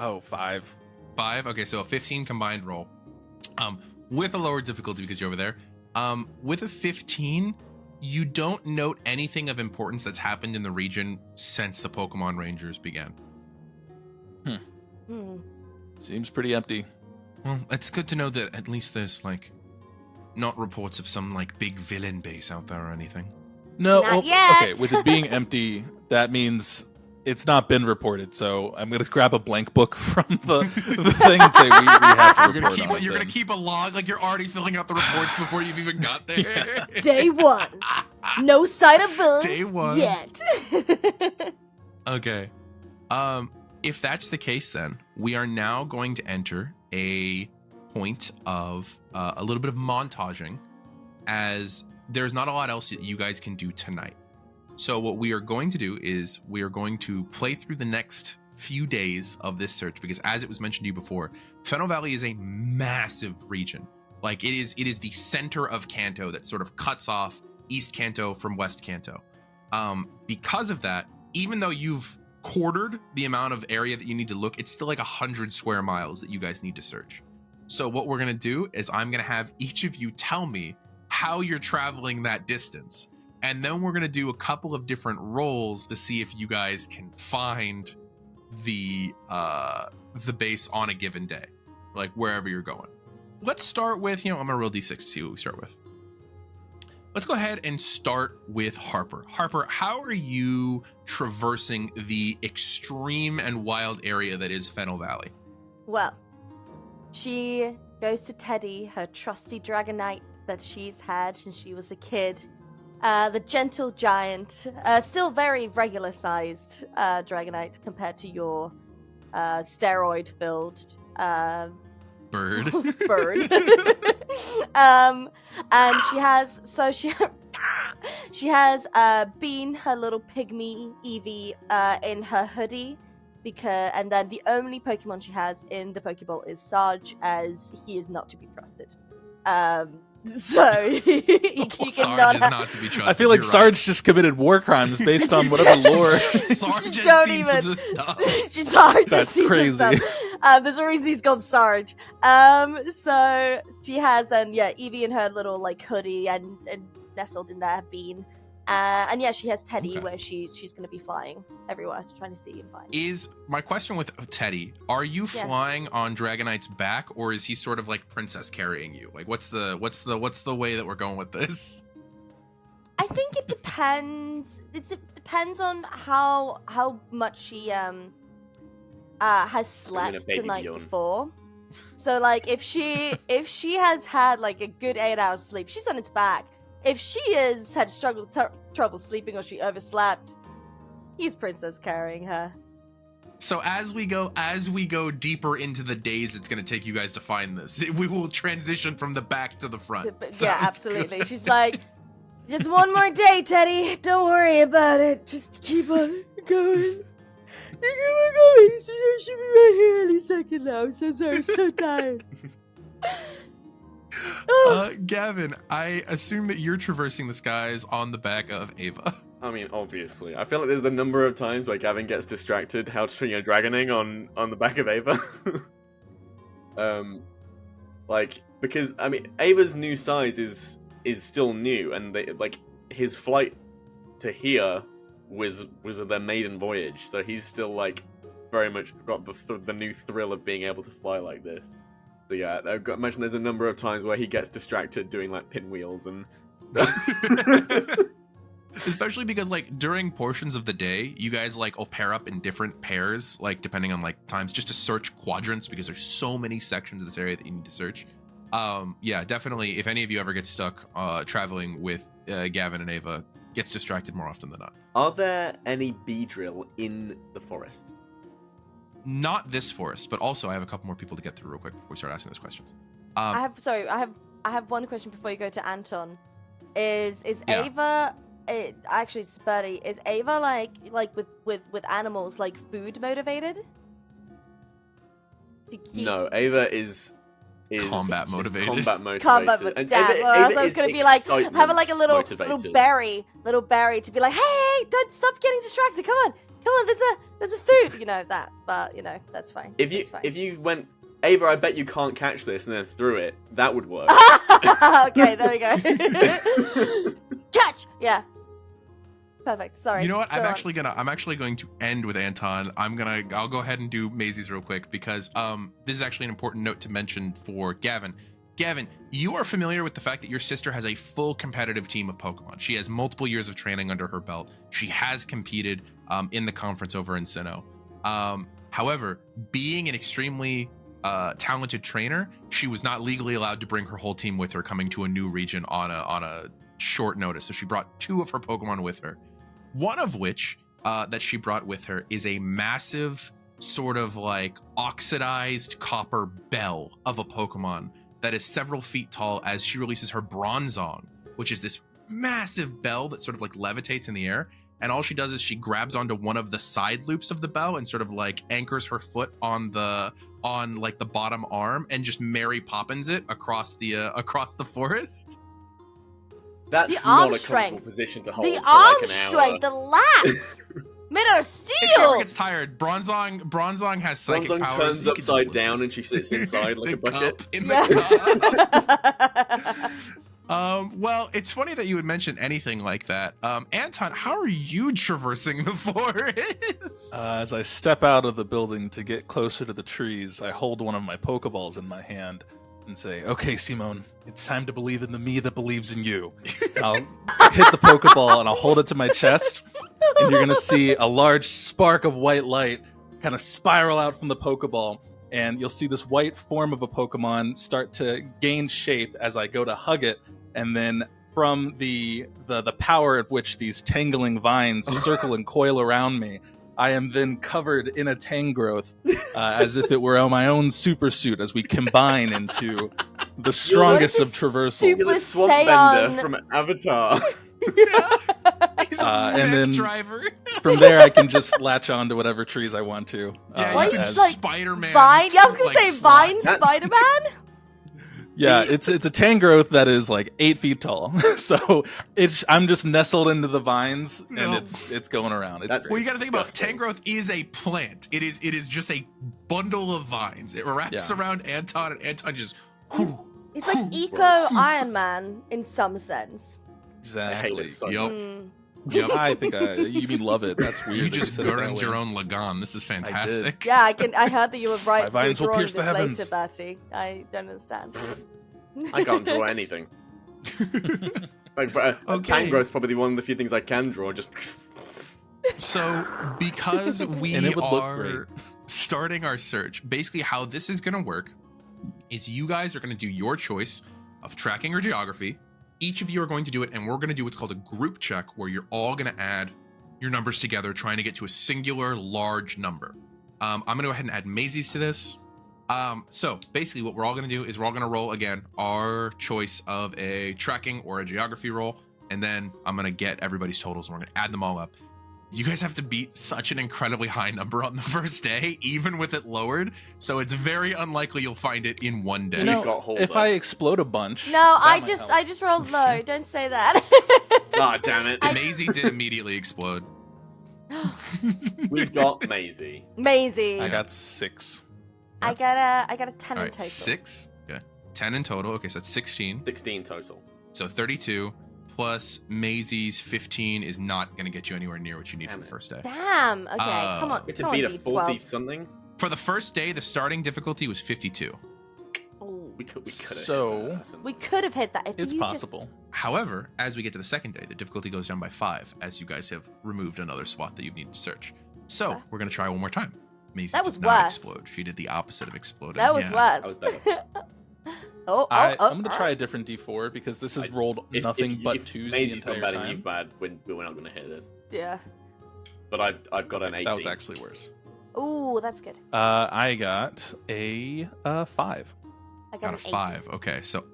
Oh, 5. 5. Okay, so a 15 combined roll. With a lower difficulty because you're over there. With a 15, you don't note anything of importance that's happened in the region since the Pokemon Rangers began. Hmm. Seems pretty empty. Well, it's good to know that at least there's like not reports of some like big villain base out there or anything. No, Not yet. okay, with it being empty, that means it's not been reported. So I'm gonna grab a blank book from the thing and say we have to report You're on gonna keep a log, like you're already filling out the reports before you've even got there. Yeah. Day 1. No sign of villains Day 1. yet. Okay. If that's the case, then we are now going to enter a point of a little bit of montaging, as there's not a lot else that you guys can do tonight. So what we are going to do is we are going to play through the next few days of this search, because as it was mentioned to you before, Fennel Valley is a massive region. Like it is the center of Kanto that sort of cuts off East Kanto from West Kanto. Because of that, even though you've quartered the amount of area that you need to look, it's still like 100 square miles that you guys need to search. So what we're gonna do is I'm gonna have each of you tell me how you're traveling that distance. And then we're gonna do a couple of different rolls to see if you guys can find the base on a given day, like wherever you're going. Let's start with, I'm gonna roll d6 to see what we start with. Let's go ahead and start with Harper. Harper, how are you traversing the extreme and wild area that is Fennel Valley? Well, she goes to Teddy, her trusty Dragonite that she's had since she was a kid. The gentle giant, still very regular-sized Dragonite compared to your steroid-filled Bird. And she has Bean, her little pygmy Eevee, in her hoodie. And then the only Pokemon she has in the Pokeball is Sarge, as he is not to be trusted. So you Sarge cannot is not to be trusted. I feel like You're Sarge just committed war crimes based on whatever lore. right. Sarge just Don't seen even. some stuff. Sarge That's just sees crazy. himself. There's a reason he's called Sarge. So she has then Eevee in her little like hoodie and nestled in there, Bean. And she has Teddy, Okay. where she's going to be flying everywhere, trying to see and find. Is my question with Teddy, are you Yeah. flying on Dragonite's back, or is he sort of like princess carrying you? Like what's the way that we're going with this? I think it depends. It depends on how much she has slept the baby night Bjorn. before. So like if she has had like a good 8 hours sleep, she's on its back. If she has had trouble sleeping or she overslept, he's princess carrying her. So as we go deeper into the days it's going to take you guys to find this, we will transition from the back to the front. But Sounds absolutely. good. She's like, just one more day, Teddy. Don't worry about it. Just keep on going. Keep on going. She should be right here any second now. I'm so sorry. I'm so tired. Gavin, I assume that you're traversing the skies on the back of Ava. I mean, obviously. I feel like there's a number of times where Gavin gets distracted dragoning on the back of Ava. Because I mean, Ava's new size is still new, and his flight to here was their maiden voyage, so he's still like very much got the new thrill of being able to fly like this. So yeah, imagine there's a number of times where he gets distracted doing like pinwheels and. Especially because like during portions of the day, you guys like will pair up in different pairs, like depending on like times, just to search quadrants because there's so many sections of this area that you need to search. Yeah, definitely. If any of you ever get stuck traveling with Gavin and Ava, gets distracted more often than not. Are there any Beedrill in the forest? Not this forest, but also I have a couple more people to get through real quick before we start asking those questions. I have one question before you go to Anton. Is Yeah. Ava? Actually, it's Burrty. Is Ava like with animals like food motivated? No, Ava is Combat she's motivated. Combat motivated. Combat, And damn. Ava- Or else Ava I was is gonna be like, excitement having like a little motivated. berry to be like, hey, don't stop getting distracted. Come on, there's a food. You know that, but you know that's fine. That's fine. If you went, Ava, I bet you can't catch this, and then threw it, that would work. Okay, there we go. Catch. Yeah. Perfect. Sorry. You know what? Go I'm on. actually going to end with Anton. I'll go ahead and do Maisy's real quick because this is actually an important note to mention for Gavin. Gavin, you are familiar with the fact that your sister has a full competitive team of Pokemon. She has multiple years of training under her belt. She has competed in the conference over in Sinnoh. However, being an extremely talented trainer, she was not legally allowed to bring her whole team with her coming to a new region on a short notice. So she brought 2 of her Pokemon with her. One of which that she brought with her is a massive sort of like oxidized copper bell of a Pokemon that is several feet tall as she releases her Bronzong, which is this massive bell that sort of like levitates in the air. And all she does is she grabs onto one of the side loops of the bell and sort of like anchors her foot on like the bottom arm and just Mary Poppins it across the forest. That's The not arm a comfortable strength. position to hold The for arm like an hour. strength, the lats, made out of If she ever steel. gets tired, Bronzong has psychic Bronzong powers. turns You can just upside lift down it. and she sits inside like The a bucket. cup in the Yeah. cup. Well, it's funny that you would mention anything like that. Anton, how are you traversing the forest? As I step out of the building to get closer to the trees, I hold one of my Pokeballs in my hand and say, "Okay, Simone, it's time to believe in the me that believes in you." And I'll hit the Pokeball and I'll hold it to my chest, and you're gonna see a large spark of white light kind of spiral out from the Pokeball and you'll see this white form of a Pokemon start to gain shape as I go to hug it, and then from the power of which these tangling vines circle and coil around me, I am then covered in a Tangrowth, as if it were my own super suit as we combine into the strongest of traversals. You're the Swamp Bender from Avatar. He's a and then driver. From there, I can just latch on to whatever trees I want to. Yeah, you can as- like, Spider-Man. Vine? Yeah, I was gonna like, say fly. Vine Spider-Man? Yeah, it's a Tangrowth that is like 8 feet tall. So I'm just nestled into the vines, and No. it's going around. It's That's- Well, great. you got to think about Disgusting. Tangrowth is a plant. It is just a bundle of vines. It wraps Yeah. around Anton, and Anton just. It's like Eco Iron Man in some sense. I hate Exactly. it so Yup. Mm. Yep. I think you mean love it. That's weird. You that just said it that burned way. your own Lagan. This is fantastic. Yeah, I heard that you were right. My vines will drawing pierce the this heavens. later, Bertie. I don't understand. I can't draw anything. Like, but Okay. Tangrowth's probably one of the few things I can draw. Just So, because we And it would look are great. starting our search, basically how this is going to work is you guys are going to do your choice of tracking or geography. Each of you are going to do it, and we're going to do what's called a group check, where you're all going to add your numbers together, trying to get to a singular large number. I'm going to go ahead and add Maisy's to this. So basically what we're all going to do is we're all going to roll again our choice of a tracking or a geography roll, and then I'm going to get everybody's totals and we're going to add them all up. You guys have to beat such an incredibly high number on the first day, even with it lowered, so it's very unlikely you'll find it in one day. You know, got Hulda. if I explode a bunch, No, that I might just help. rolled low. Don't say that. ah, damn it. Maisie did immediately explode. We've got Maisy. Maisie. I got 6. I got a 10 All in right, total. 6. Okay, 10 in total. Okay, so that's 16. 16 total. So 32 plus Maisie's 15 is not going to get you anywhere near what you need for the first day. Damn. Okay, come on. We Come to on, beat a D12. 40 something. For the first day, the starting difficulty was 52. Ooh. We could. So- We could have hit that if It's you possible. However, as we get to the second day, the difficulty goes down by 5, as you guys have removed another spot that you need to search. So Okay. we're going to try one more time. Maisie That was did not worse. explode. She did the opposite of exploding. That was Yeah. worse. That was oh, I'm gonna try a different D4 because this has rolled nothing but if 2s the Maisy's got entire bad and you've time. bad, we're not going to hit this. Yeah. But I've got an 18. That was actually worse. Ooh, that's good. I got a 5. I Got a an 5. Okay, so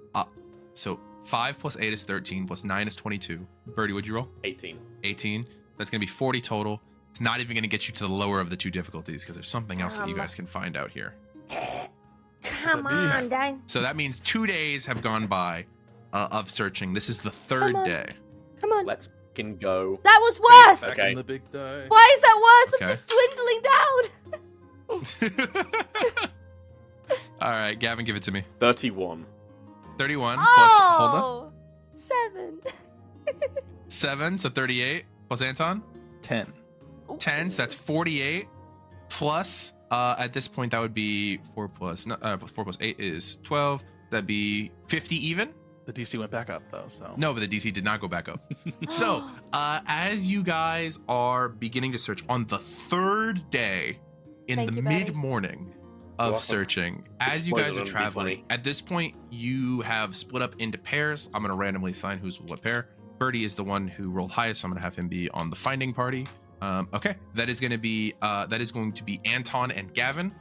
5 plus 8 is 13, plus 9 is 22. Burrty, what'd you roll? 18. 18. That's going to be 40 total. It's not even going to get you to the lower of the 2 difficulties because there's something else that you guys can find out here. 8. Come That'd be- on, dang. So that means 2 days have gone by of searching. This is the third Come on. day. Come on. Let's fucking go. That was worse. Back Okay. in the big die. Why is that worse? Okay. I'm just dwindling down. All right, Gavin, give it to me. 31. 31 plus Hulda. Oh, 7. 7, so 38 plus Anton. 10. 10, so that's 48 plus at this point that would be 4 plus 8 is 12. That'd be 50 even. The DC went back up though, so No, but the DC did not go back up. So as you guys are beginning to search on the third day in Thank the you, buddy. mid-morning You're of welcome. searching, as you guys are Exploded on D20. traveling, at this point you have split up into pairs. I'm going to randomly assign who's what pair. Burrty is the one who rolled highest, so I'm going to have him be on the finding party. Okay, that is going to be Anton and Gavin.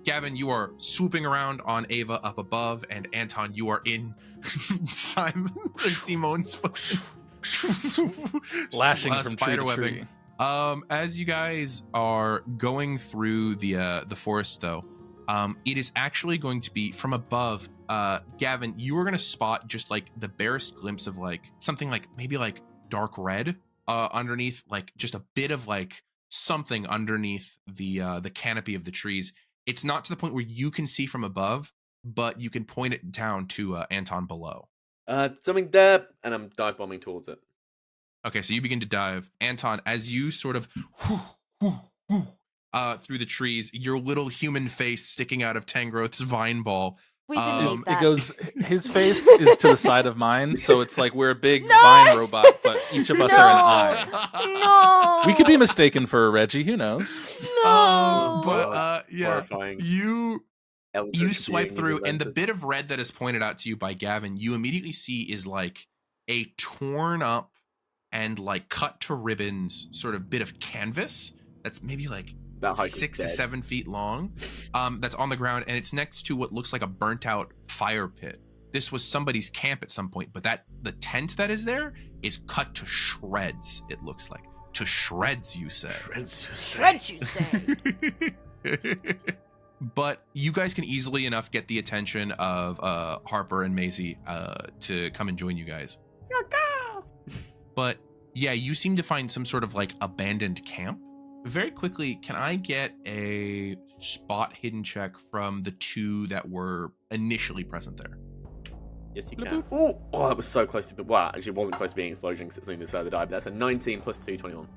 Gavin, you are swooping around on Ava up above, and Anton, you are in Simone's lashing from tree to webbing. tree. As you guys are going through the forest, though, it is actually going to be from above. Gavin, you are going to spot just like the barest glimpse of like something like maybe like dark red underneath, like just a bit of like something underneath the canopy of the trees. It's not to the point where you can see from above, but you can point it down to Anton below. Something there, and I'm dive bombing towards it. Okay, so you begin to dive. Anton, as you sort of through the trees, your little human face sticking out of Tangrowth's vine ball We didn't need that. It goes. His face is to the side of mine, so it's like we're a big vine robot, but each of us are an eye. No. We could be mistaken for a Reggie. Who knows? No. But yeah, Horrifying. you Eldritch swipe being through, and the invented. bit of red that is pointed out to you by Gavin, you immediately see is like a torn up and like cut to ribbons sort of bit of canvas that's maybe like That hike is 6 to dead. 7 feet long, that's on the ground, and it's next to what looks like a burnt out fire pit. This was somebody's camp at some point, but the tent that is there is cut to shreds, it looks like. To shreds, you say. Shred, you say. But you guys can easily enough get the attention of Harper and Maisy to come and join you guys. But yeah, you seem to find some sort of like abandoned camp. Very quickly, can I get a spot hidden check from the two that were initially present there? Yes, you can. Ooh, oh, that was so close to... Well, actually, it wasn't close to being explosion because it's on the other side of the die, but that's a 19 plus 2, 21.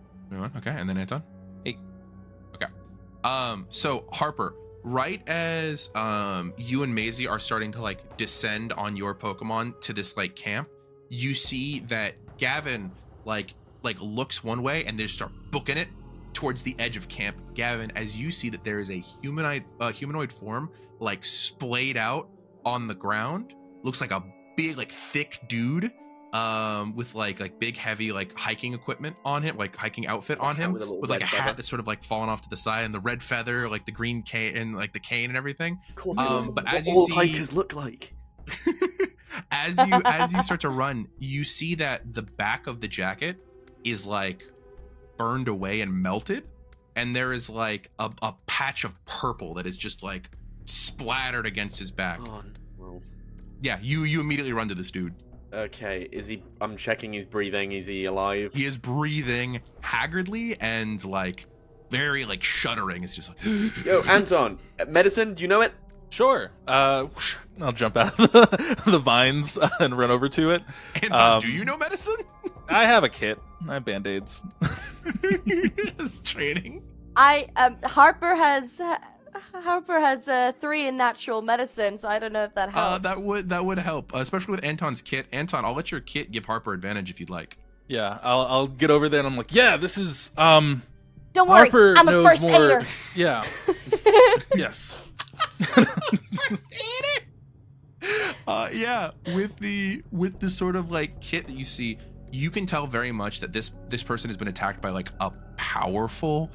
Okay, and then Anton? 8. Okay. So Harper, right as you and Maisy are starting to like descend on your Pokemon to this like camp, you see that Gavin like looks one way and they start booking it towards the edge of camp. Gavin, as you see that there is a humanoid form like splayed out on the ground, looks like a big like thick dude with like big heavy like hiking equipment on him, like hiking outfit on him, with like a hat that's sort of like fallen off to the side, and the red feather, like the green cane and like the cane and everything. Of course, but that's as what you all see, hikers look like. as you start to run, you see that the back of the jacket is like burned away and melted, and there is like a patch of purple that is just like splattered against his back. Oh, well. Yeah, you immediately run to this dude. Okay, is he... I'm checking his breathing. Is he alive? He is breathing haggardly and like very like shuddering. It's just like Yo, Anton, medicine, do you know it? Sure. I'll jump out of the vines and run over to it. Anton, do you know medicine? I have a kit. I have band-aids. Just training. Harper has 3 in natural medicine, so I don't know if that helps. That would help, especially with Anton's kit. Anton, I'll let your kit give Harper advantage if you'd like. Yeah, I'll get over there and I'm like, yeah, this is Don't worry, Harper I'm a knows first more. aider. Yeah. Yes. First aider. Yeah, with the sort of like kit that you see, you can tell very much that this person has been attacked by like a powerful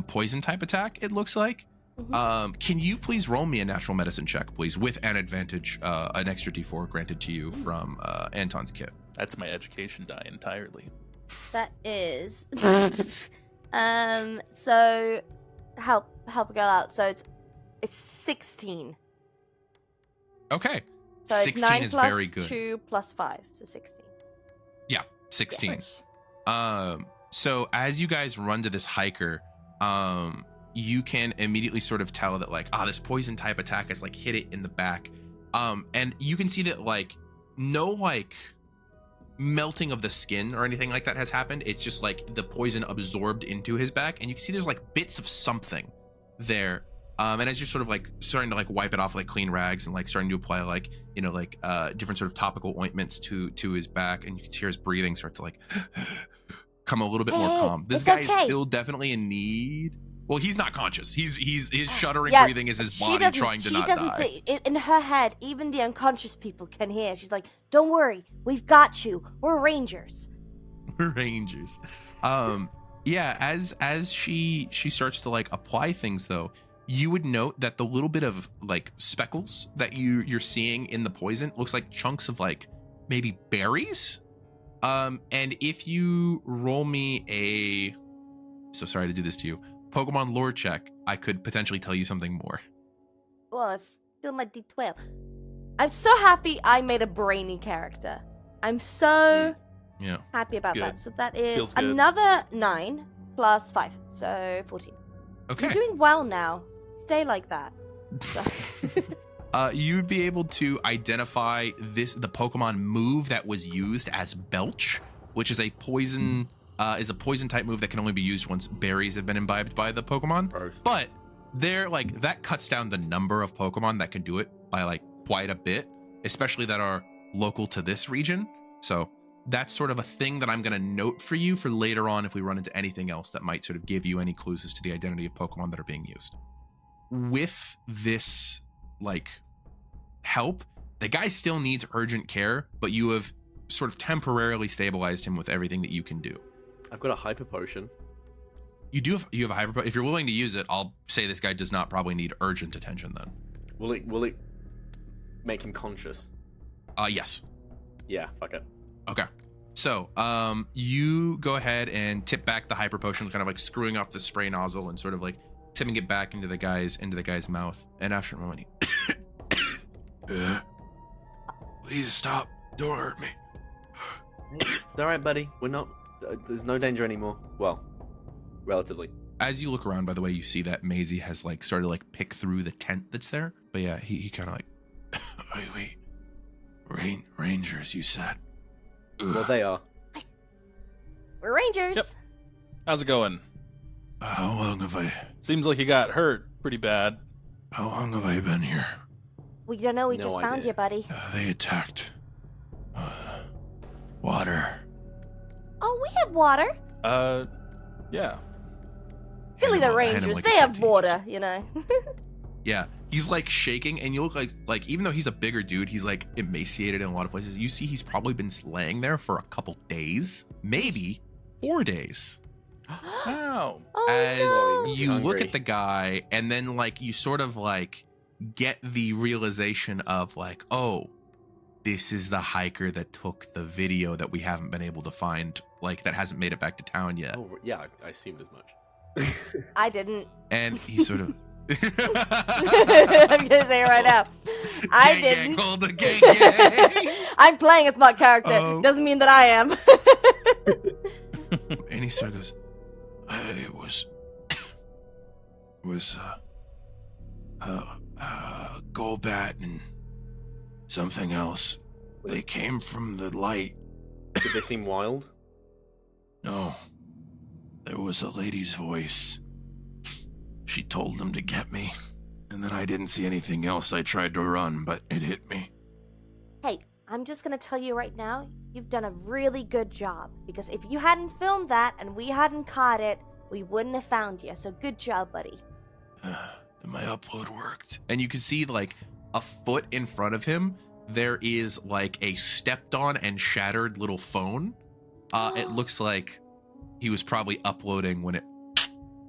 poison type attack, it looks like. Mm-hmm. Can you please roll me a natural medicine check, please, with an advantage, an extra d4 granted to you from Anton's kit. That's my education die entirely. That is. So help a girl out. So it's 16. Okay. So it's 16 9 is plus very good. 2 plus 5, so 16. Yeah, 16. Yes. So as you guys run to this hiker, you can immediately sort of tell that like, this poison type attack has like hit it in the back. And you can see that like no like melting of the skin or anything like that has happened. It's just like the poison absorbed into his back, and you can see there's like bits of something there. And as you're sort of like starting to like wipe it off with like clean rags and like starting to apply like, you know, like different sort of topical ointments to his back, and you can hear his breathing start to like come a little bit more calm. This guy is still definitely in need. Well, he's not conscious. His shuddering breathing is his body trying to not die. In her head, even the unconscious people can hear. She's like, "Don't worry, we've got you. We're rangers." We're rangers. Yeah. As she starts to like apply things, though, you would note that the little bit of like speckles that you're seeing in the poison looks like chunks of like maybe berries. And if you roll me so sorry to do this to you, Pokemon lore check, I could potentially tell you something more. Well, it's still my D12. I'm so happy I made a brainy character. I'm so happy about that. So that is another 9 plus 5, so 14. Okay. You're doing well now. Stay like that. So. You'd be able to identify the Pokemon move that was used as Belch, which is a poison type move that can only be used once berries have been imbibed by the Pokemon. But they're like that cuts down the number of Pokemon that can do it by like quite a bit, especially that are local to this region. So that's sort of a thing that I'm going to note for you for later on if we run into anything else that might sort of give you any clues as to the identity of Pokemon that are being used. With this, like, help, the guy still needs urgent care, but you have sort of temporarily stabilized him with everything that you can do. I've got a hyper potion. You have a hyper. If you're willing to use it, I'll say this guy does not probably need urgent attention then. Will it make him conscious? Yes. Yeah, fuck it. Okay. So, you go ahead and tip back the hyper potion, kind of like screwing off the spray nozzle and sort of like tipping it back into the guy's mouth. And after a moment, please stop. Don't hurt me. It's all right, buddy. We're not. There's no danger anymore. Well, relatively. As you look around, by the way, you see that Maisy has like started to like pick through the tent that's there. But yeah, he kind of like, wait, Rangers, you said. Well, they are. We're Rangers. Yep. How's it going? How long have I? Seems like you got hurt pretty bad. How long have I been here? We don't know. We No just found idea. you, buddy. They attacked. Water. Oh, we have water. Yeah. Really, the I had him Rangers, like they a have 15. water, you know. Yeah, he's like shaking, and you look like even though he's a bigger dude, he's like emaciated in a lot of places. You see, he's probably been laying there for a couple days, maybe 4 days. Wow. Oh, As no. you look Hungry. at the guy, and then like you sort of like get the realization of like, oh, this is the hiker that took the video that we haven't been able to find, like that hasn't made it back to town yet. Oh, yeah, I assumed as much. I didn't. And he sort of. I'm gonna say it right now. I Gang, didn't. Gang, Hulda, gang, gang. I'm playing a smart character. Oh. Doesn't mean that I am. And he sort of goes, it was Golbat and something else. They came from the light. Did they seem wild? No, there was a lady's voice. She told them to get me, and then I didn't see anything else. I tried to run, but it hit me. Hey, I'm just gonna tell you right now, you've done a really good job. Because if you hadn't filmed that and we hadn't caught it, we wouldn't have found you. So good job, buddy. My upload worked. And you can see like a foot in front of him, there is like a stepped on and shattered little phone. It looks like he was probably uploading when it,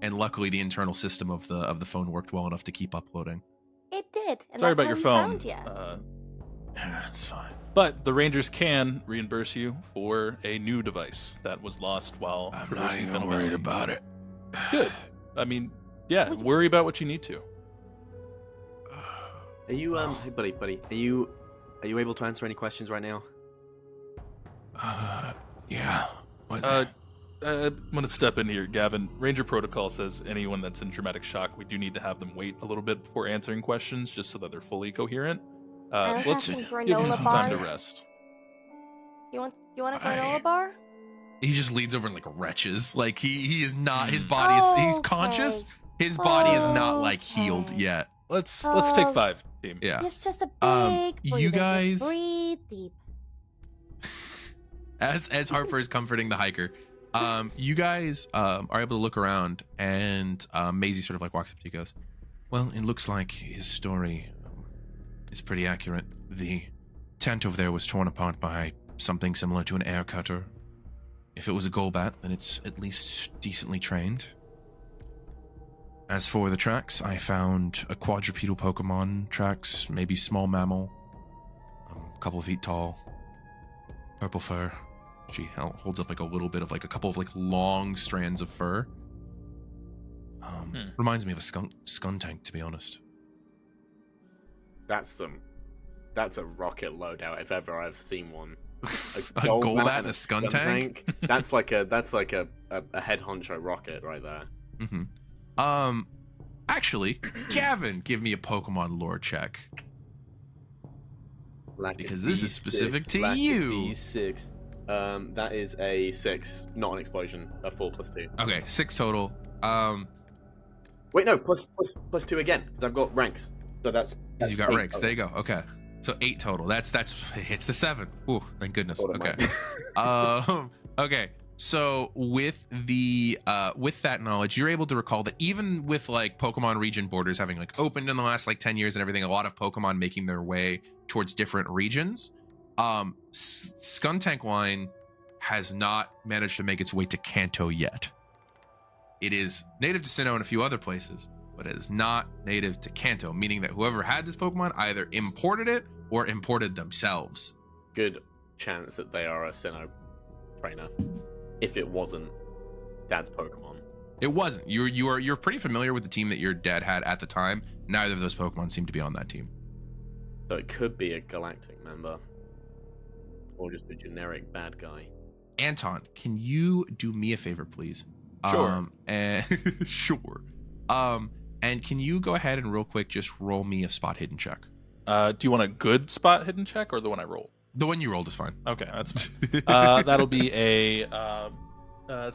and luckily the internal system of the phone worked well enough to keep uploading. It did. And Sorry that's about how your we phone. found ya. It's fine. But the Rangers can reimburse you for a new device that was lost while I'm not traversing even Fennel worried Valley. about it. Good. I mean, yeah, We can- worry about what you need to. Are you hey buddy, are you able to answer any questions right now? Yeah. What? I'm going to step in here, Gavin. Ranger protocol says anyone that's in dramatic shock, we do need to have them wait a little bit before answering questions, just so that they're fully coherent. I also So let's have some give you granola some time to bars. rest. You want a granola bar? He just leans over and like retches. Like he is not. His body is. He's Okay. conscious. His body is not like healed Okay. yet. Let's take 5, team. Yeah. It's just a Um, big you breather. guys- Just breathe deep. As Harper is comforting the hiker, you guys are able to look around, and Maisy sort of like walks up to you, goes, "Well, it looks like his story is pretty accurate. The tent over there was torn apart by something similar to an air cutter. If it was a Golbat, then it's at least decently trained. As for the tracks, I found a quadrupedal Pokemon tracks, maybe small mammal, a couple of feet tall, purple fur." She holds up like a little bit of like a couple of like long strands of fur. Reminds me of a skuntank, to be honest. That's a rocket loadout if ever I've seen one. A Golbat and a Skuntank? That's like a head honcho rocket right there. Mm-hmm. Actually, Gavin, give me a Pokemon lore check. Because this is specific to you. D6. That is a 6, not an explosion. A 4 + 2. Okay, 6 total. Wait, no, plus 2 again, because I've got ranks. So that's You got 8 ranks. total. There you go. Okay. So 8 total. That's hits the 7. Ooh, thank goodness. Hold on, Okay. Okay. So with that knowledge, you're able to recall that even with like Pokemon region borders having like opened in the last like 10 years and everything, a lot of Pokemon making their way towards different regions. Skuntank wine has not managed to make its way to Kanto yet. It is native to Sinnoh and a few other places, but it is not native to Kanto, meaning that whoever had this Pokemon either imported it or imported themselves. Good chance that they are a Sinnoh trainer. If it wasn't Dad's Pokemon. It wasn't. You're pretty familiar with the team that your dad had at the time. Neither of those Pokemon seem to be on that team. So it could be a galactic member. Or just a generic bad guy. Anton, can you do me a favor, please? Sure. Sure. And can you go ahead and real quick just roll me a spot hidden check? Do you want a good spot hidden check or the one I roll? The one you rolled is fine. Okay, that's fine. That'll be it's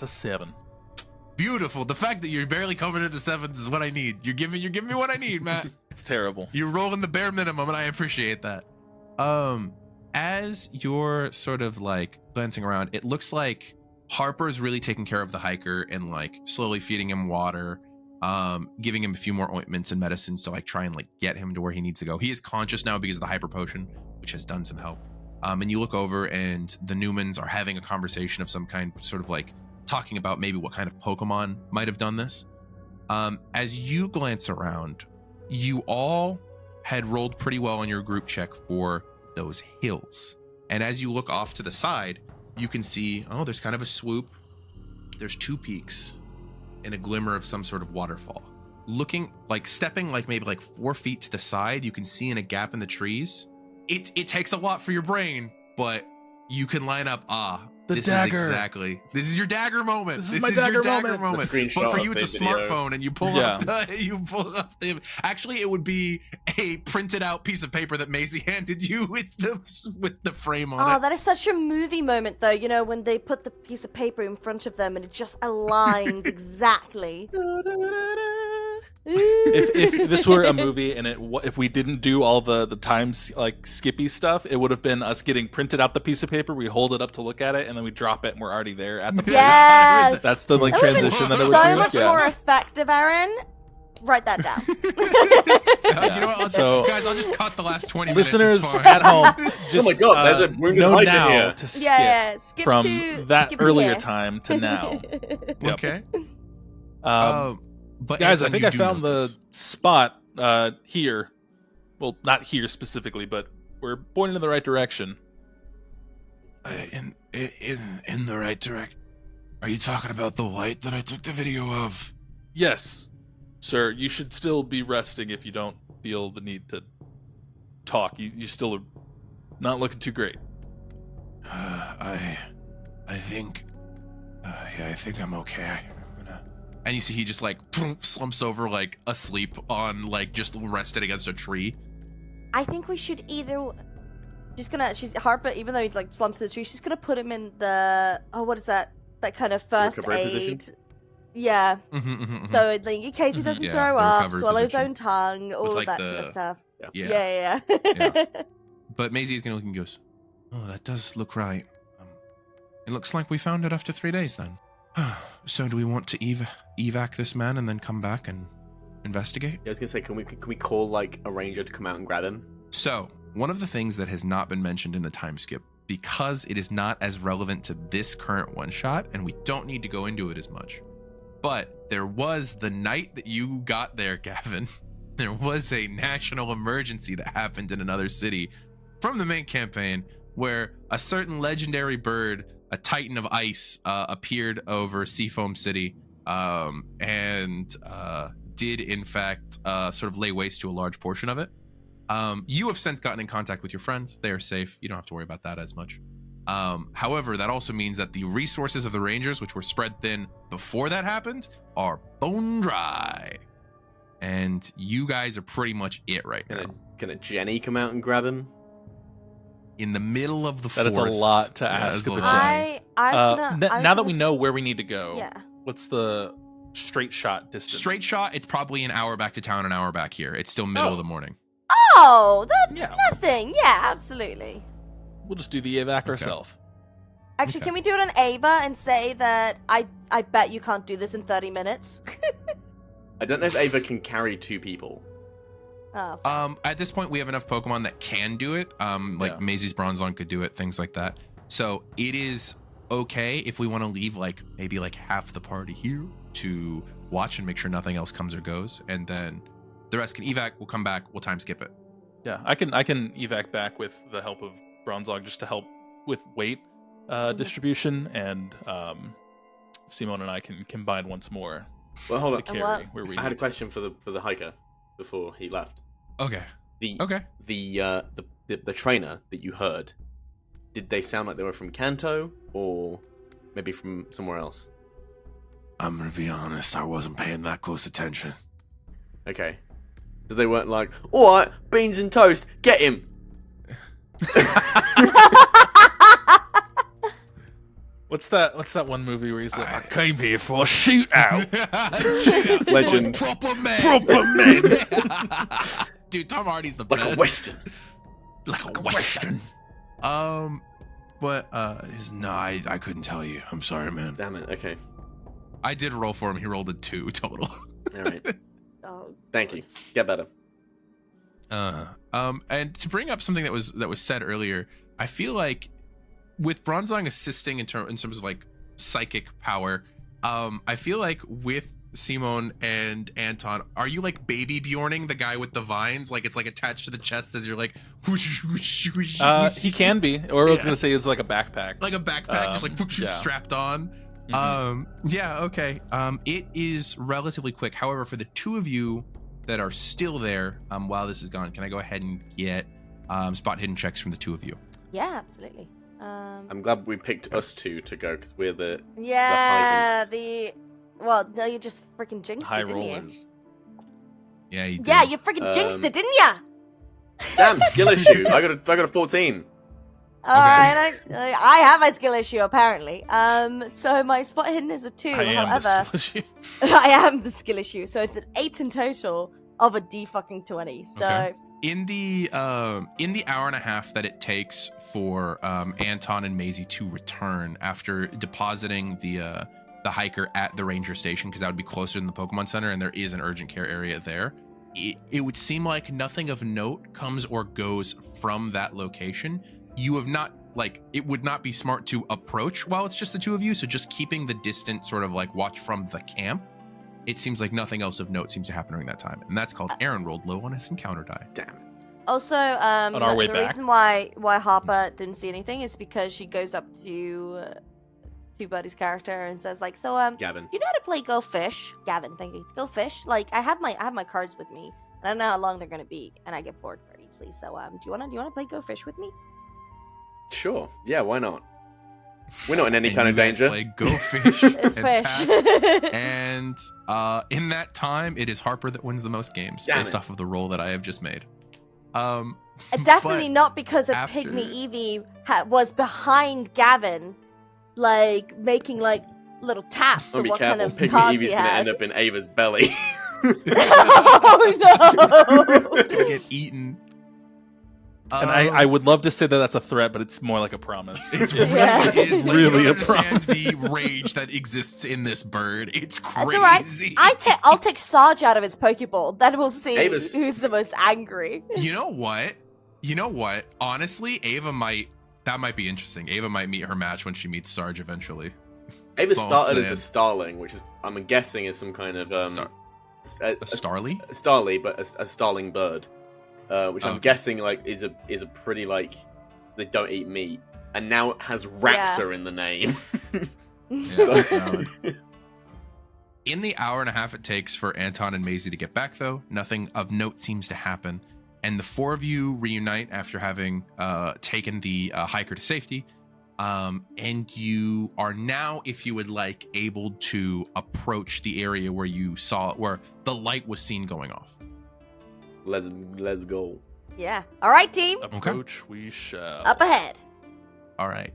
a 7. Beautiful. The fact that you're barely covered in the 7s is what I need. You're giving me what I need, Matt. It's terrible. You're rolling the bare minimum, and I appreciate that. As you're sort of like glancing around, it looks like Harper's really taking care of the hiker and like slowly feeding him water, giving him a few more ointments and medicines to like try and like get him to where he needs to go. He is conscious now because of the hyper potion, which has done some help. And you look over and the Newmans are having a conversation of some kind, sort of like talking about maybe what kind of Pokemon might have done this. As you glance around, you all had rolled pretty well on your group check for those hills. And as you look off to the side, you can see, oh, there's kind of a swoop. There's 2 peaks and a glimmer of some sort of waterfall. Looking, like stepping like maybe like 4 feet to the side, you can see in a gap in the trees. It takes a lot for your brain, but you can line up, The this dagger. This is your dagger moment. This is my dagger your dagger moment. moment. The screenshot But for of you, it's a the video. smartphone, and you pull up the. Actually, it would be a printed out piece of paper that Maisy handed you with the frame on Oh, it. that is such a movie moment, though. You know, when they put the piece of paper in front of them and it just aligns exactly. If this were a movie and if we didn't do all the times like skippy stuff, it would have been us getting printed out the piece of paper, we hold it up to look at it, and then we drop it and we're already there at the place. Yes! That's the like That would've been transition that it would so do. much more effective, Aaron. Write that down. You know what? Guys, I'll just cut the last 20 minutes. Listeners It's fine. at home, just Oh my God, there's a wounded know hiker now here. to skip Yeah, skip from to that skip to earlier here. time to now. Yep. Okay. But Guys, I Anton, think you I do found know the this. spot here. Well, not here specifically, but we're pointing in the right direction. In the right direction. Are you talking about the light that I took the video of? Yes, sir. You should still be resting if you don't feel the need to talk. You still are not looking too great. I think I'm okay. And you see he just like slumps over like asleep on like just rested against a tree. I think we should either. She's Harper, even though he like slumps to the tree, she's gonna put him in the what is that? That kind of first Recovery aid. position? Yeah. So like, in case he doesn't Yeah, throw the up, recovery swallow his position. own tongue, all like, of that kind of stuff. Yeah. Yeah. But Maisy is gonna look and goes, "Oh, that does look right. It looks like we found it after 3 days then. So do we want to evac this man and then come back and investigate?" Yeah, I was gonna say, can we call like a ranger to come out and grab him? So, one of the things that has not been mentioned in the time skip, because it is not as relevant to this current one shot, and we don't need to go into it as much, but there was the night that you got there, Gavin, there was a national emergency that happened in another city from the main campaign where a certain legendary bird, a titan of ice, appeared over Seafoam City and did in fact sort of lay waste to a large portion of it. You have since gotten in contact with your friends. They are safe. You don't have to worry about that as much. However, that also means that the resources of the Rangers, which were spread thin before that happened, are bone dry. And you guys are pretty much it right now. Can a Jenny come out and grab him? In the middle of the That is forest. a lot to Yeah, ask that's a of a lot. Jenny. I was gonna. Now that we know where we need to go, Yeah. what's the straight shot distance? Straight shot, it's probably an hour back to town, an hour back here. It's still middle of the morning. Oh, that's Yeah. nothing. Yeah, absolutely. We'll just do the evac ourselves. Actually, Okay. can we do it on Ava and say that I bet you can't do this in 30 minutes? I don't know if Ava can carry 2 people. Oh, At this point, we have enough Pokemon that can do it. Like Yeah. Maisy's Bronzong could do it, things like that. So it is okay if we want to leave maybe half the party here to watch and make sure nothing else comes or goes, and then the rest can evac. We'll come back. We'll time skip it. Yeah, I can evac back with the help of Bronzong just to help with weight distribution, and Simone and I can combine once more Well, hold to on. carry what- where we I had a need. question for the hiker before he left. Okay. The Okay. the trainer that you heard, did they sound like they were from Kanto or maybe from somewhere else? I'm gonna be honest, I wasn't paying that close attention. Okay. So they weren't like, alright, beans and toast, get him! What's that one movie where he's like, I came here for a shootout. Legend. Proper man. Proper men. Dude, Tom Hardy's the Like best. a western. Like a western. But No, I couldn't tell you. I'm sorry, man. Damn it, okay. I did roll for him. He rolled a 2 total. Alright. oh. Thank you. Get better. And to bring up something that was said earlier, I feel like with Bronzong assisting in terms of psychic power, I feel like with Simone and Anton, are you baby Bjorning the guy with the vines? It's attached to the chest as you're whoosh, whoosh, whoosh, whoosh. He can be, or I was gonna say it's like a backpack. Like a backpack, just whoosh, yeah. strapped on. Mhm. Yeah, okay. It is relatively quick. However, for the 2 of you that are still there, while this is gone, can I go ahead and get spot hidden checks from the 2 of you? Yeah, absolutely. I'm glad we picked us 2 to go because we're the Yeah, well, no, you just freaking jinxed High it, didn't you? rollers. Yeah, you do. Yeah, you freaking jinxed it, didn't ya? damn skill issue. I got a 14. Alright, I have my skill issue apparently. So my spot hidden is a 2. I am the However, skill issue. I am the skill issue, so it's an 8 in total of a D-fucking-20. So Okay. In the hour and a half that it takes for Anton and Maisy to return after depositing the hiker at the ranger station, because that would be closer than the Pokemon Center, and there is an urgent care area there, it would seem like nothing of note comes or goes from that location. You have not, it would not be smart to approach while it's just the 2 of you, so just keeping the distant sort of watch from the camp. It seems like nothing else of note seems to happen during that time, and that's called Aaron rolled low on his encounter die. Damn it. also, On our way the back. reason why Harper didn't see anything is because she goes up to Burrty's character and says so Gavin. you know how to play Go Fish? Gavin, thank you. Go Fish. I have my cards with me. And I don't know how long they're gonna be, and I get bored very easily. So do you wanna play Go Fish with me? Sure. Yeah, why not? We're not in any And kind you of guys danger. play Go Fish and Fish. pass. And in that time, it is Harper that wins the most games Damn based it. off of the roll that I have just made. Definitely But not because of after- Pygmy Eevee was behind Gavin, making little taps I'll of be what careful. kind of Pygmy cards Eevee's he gonna had. end up in Ava's belly. Oh no! It's gonna get eaten. And I would love to say that that's a threat, but it's more like a promise. It's Yeah. really, is, Really you a don't understand the rage that exists in this bird. It's crazy. That's alright. I'll take Sarge out of his Pokeball. Then we'll see Ava's- who's the most angry. You know what? Honestly, that might be interesting. Ava might meet her match when she meets Sarge eventually. Ava That's all I'm started as saying. a starling, which is, I'm guessing, is some kind of A a Starly? starly, but a starling bird, which I'm Okay. guessing is a pretty they don't eat meat, and now it has raptor in the name. Yeah, valid. In the hour and a half it takes for Anton and Maisy to get back, though, nothing of note seems to happen, and the 4 of you reunite after having taken the hiker to safety, and you are now, if you would like, able to approach the area where the light was seen going off. Let's go. Yeah. Alright, team. Approach we shall. Up ahead. All right.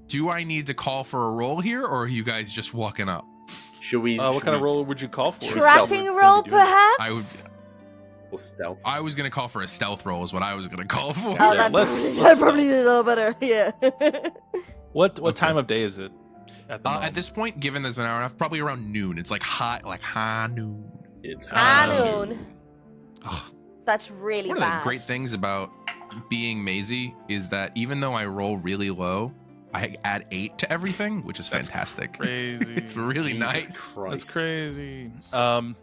Do I need to call for a roll here, or are you guys just walking up? Should we? What kind of roll would you call for? Tra- Tracking Stealth. roll, Gonna be doing- perhaps? I would. Or stealth. I was gonna call for a stealth roll. Is what I was gonna call for. Oh, Yeah, that, let's that probably stealth. is a little better. Yeah. What time of day is it? At this point, given there's been an hour and a half, probably around noon. It's like high noon. It's Noon. Ugh. That's really One bad. of the great things about being Maisy is that even though I roll really low, I add 8 to everything, which is fantastic. Crazy. It's really Jesus nice. Christ. That's crazy. I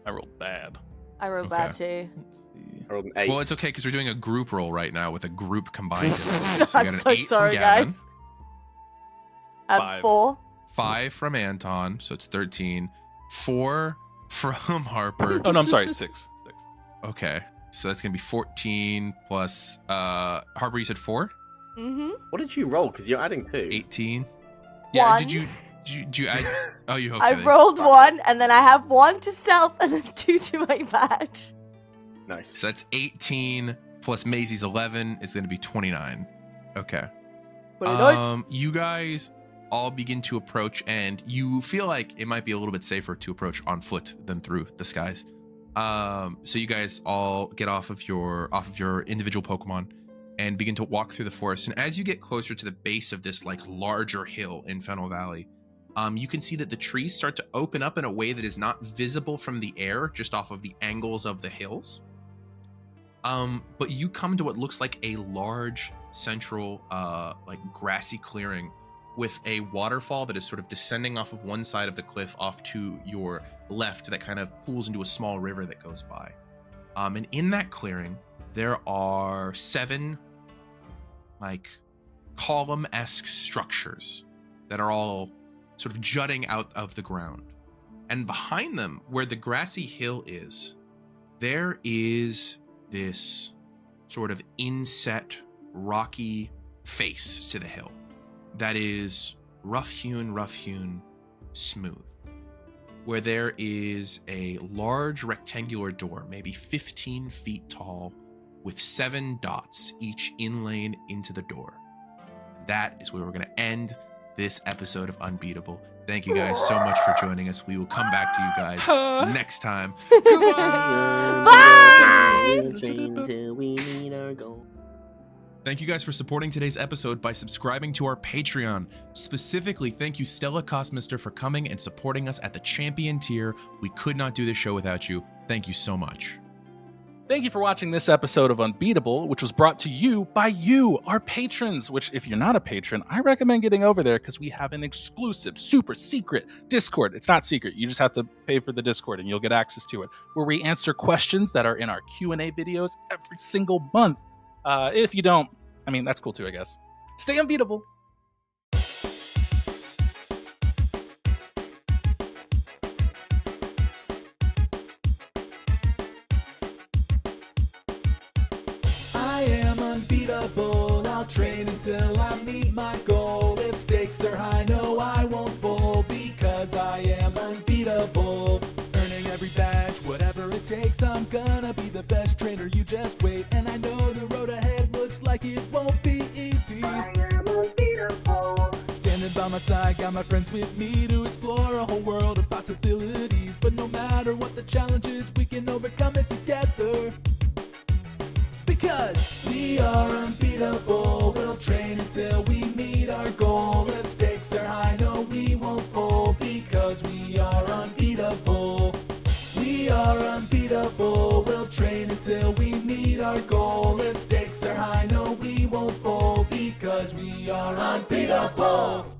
rolled bad. I rolled bad too. Let's see. I rolled an 8. Well, it's okay because we're doing a group roll right now with a group combined. So we I'm got an so 8 from sorry, Gavin, guys. 5. 4. 5 from Anton, so it's 13. 4 from Harper. Oh no, I'm sorry. 6. Okay, so that's gonna be 14 plus Harper. You said 4, Mm-hmm. What did you roll? Because you're adding 2. 18. Yeah, One. did you add? Oh, you I okay. rolled 1, and then I have 1 to stealth, and then 2 to my badge. Nice. So that's 18 plus Maisy's 11. It's gonna be 29. Okay. You guys all begin to approach, and you feel like it might be a little bit safer to approach on foot than through the skies. So you guys all get off of your individual Pokemon and begin to walk through the forest. And as you get closer to the base of this like larger hill in Fennel Valley, you can see that the trees start to open up in a way that is not visible from the air, just off of the angles of the hills. But you come to what looks like a large central like grassy clearing with a waterfall that is sort of descending off of one side of the cliff off to your left that kind of pools into a small river that goes by. And in that clearing, there are 7 like column-esque structures that are all sort of jutting out of the ground. And behind them, where the grassy hill is, there is this sort of inset rocky face to the hill that is rough-hewn, smooth, where there is a large rectangular door, maybe 15 feet tall, with 7 dots, each inlaid into the door. That is where we're going to end this episode of Unbeatable. Thank you guys so much for joining us. We will come back to you guys next time. Thank you guys for supporting today's episode by subscribing to our Patreon. Specifically, thank you Stella Cosmister for coming and supporting us at the champion tier. We could not do this show without you. Thank you so much. Thank you for watching this episode of Unbeatable, which was brought to you by you, our patrons, which if you're not a patron, I recommend getting over there because we have an exclusive, super secret Discord. It's not secret. You just have to pay for the Discord and you'll get access to it, where we answer questions that are in our Q&A videos every single month. If you don't, I mean, that's cool too, I guess. Stay unbeatable. I am unbeatable. I'll train until I meet my goal. If stakes are high, no, I won't fold because I am unbeatable. Earning every badge, whatever it takes. I'm gonna be the best trainer. You just wait, and I know the road ahead looks like it won't be easy. I am unbeatable. Standing by my side, got my friends with me to explore a whole world of possibilities. But no matter what the challenge is, we can overcome it together. Because we are unbeatable, we'll train until we meet our goal. If stakes are high, no, we won't fold because we are unbeatable. We are unbeatable, we'll train until we meet our goal. If stakes are high, no, we won't fold because we are unbeatable.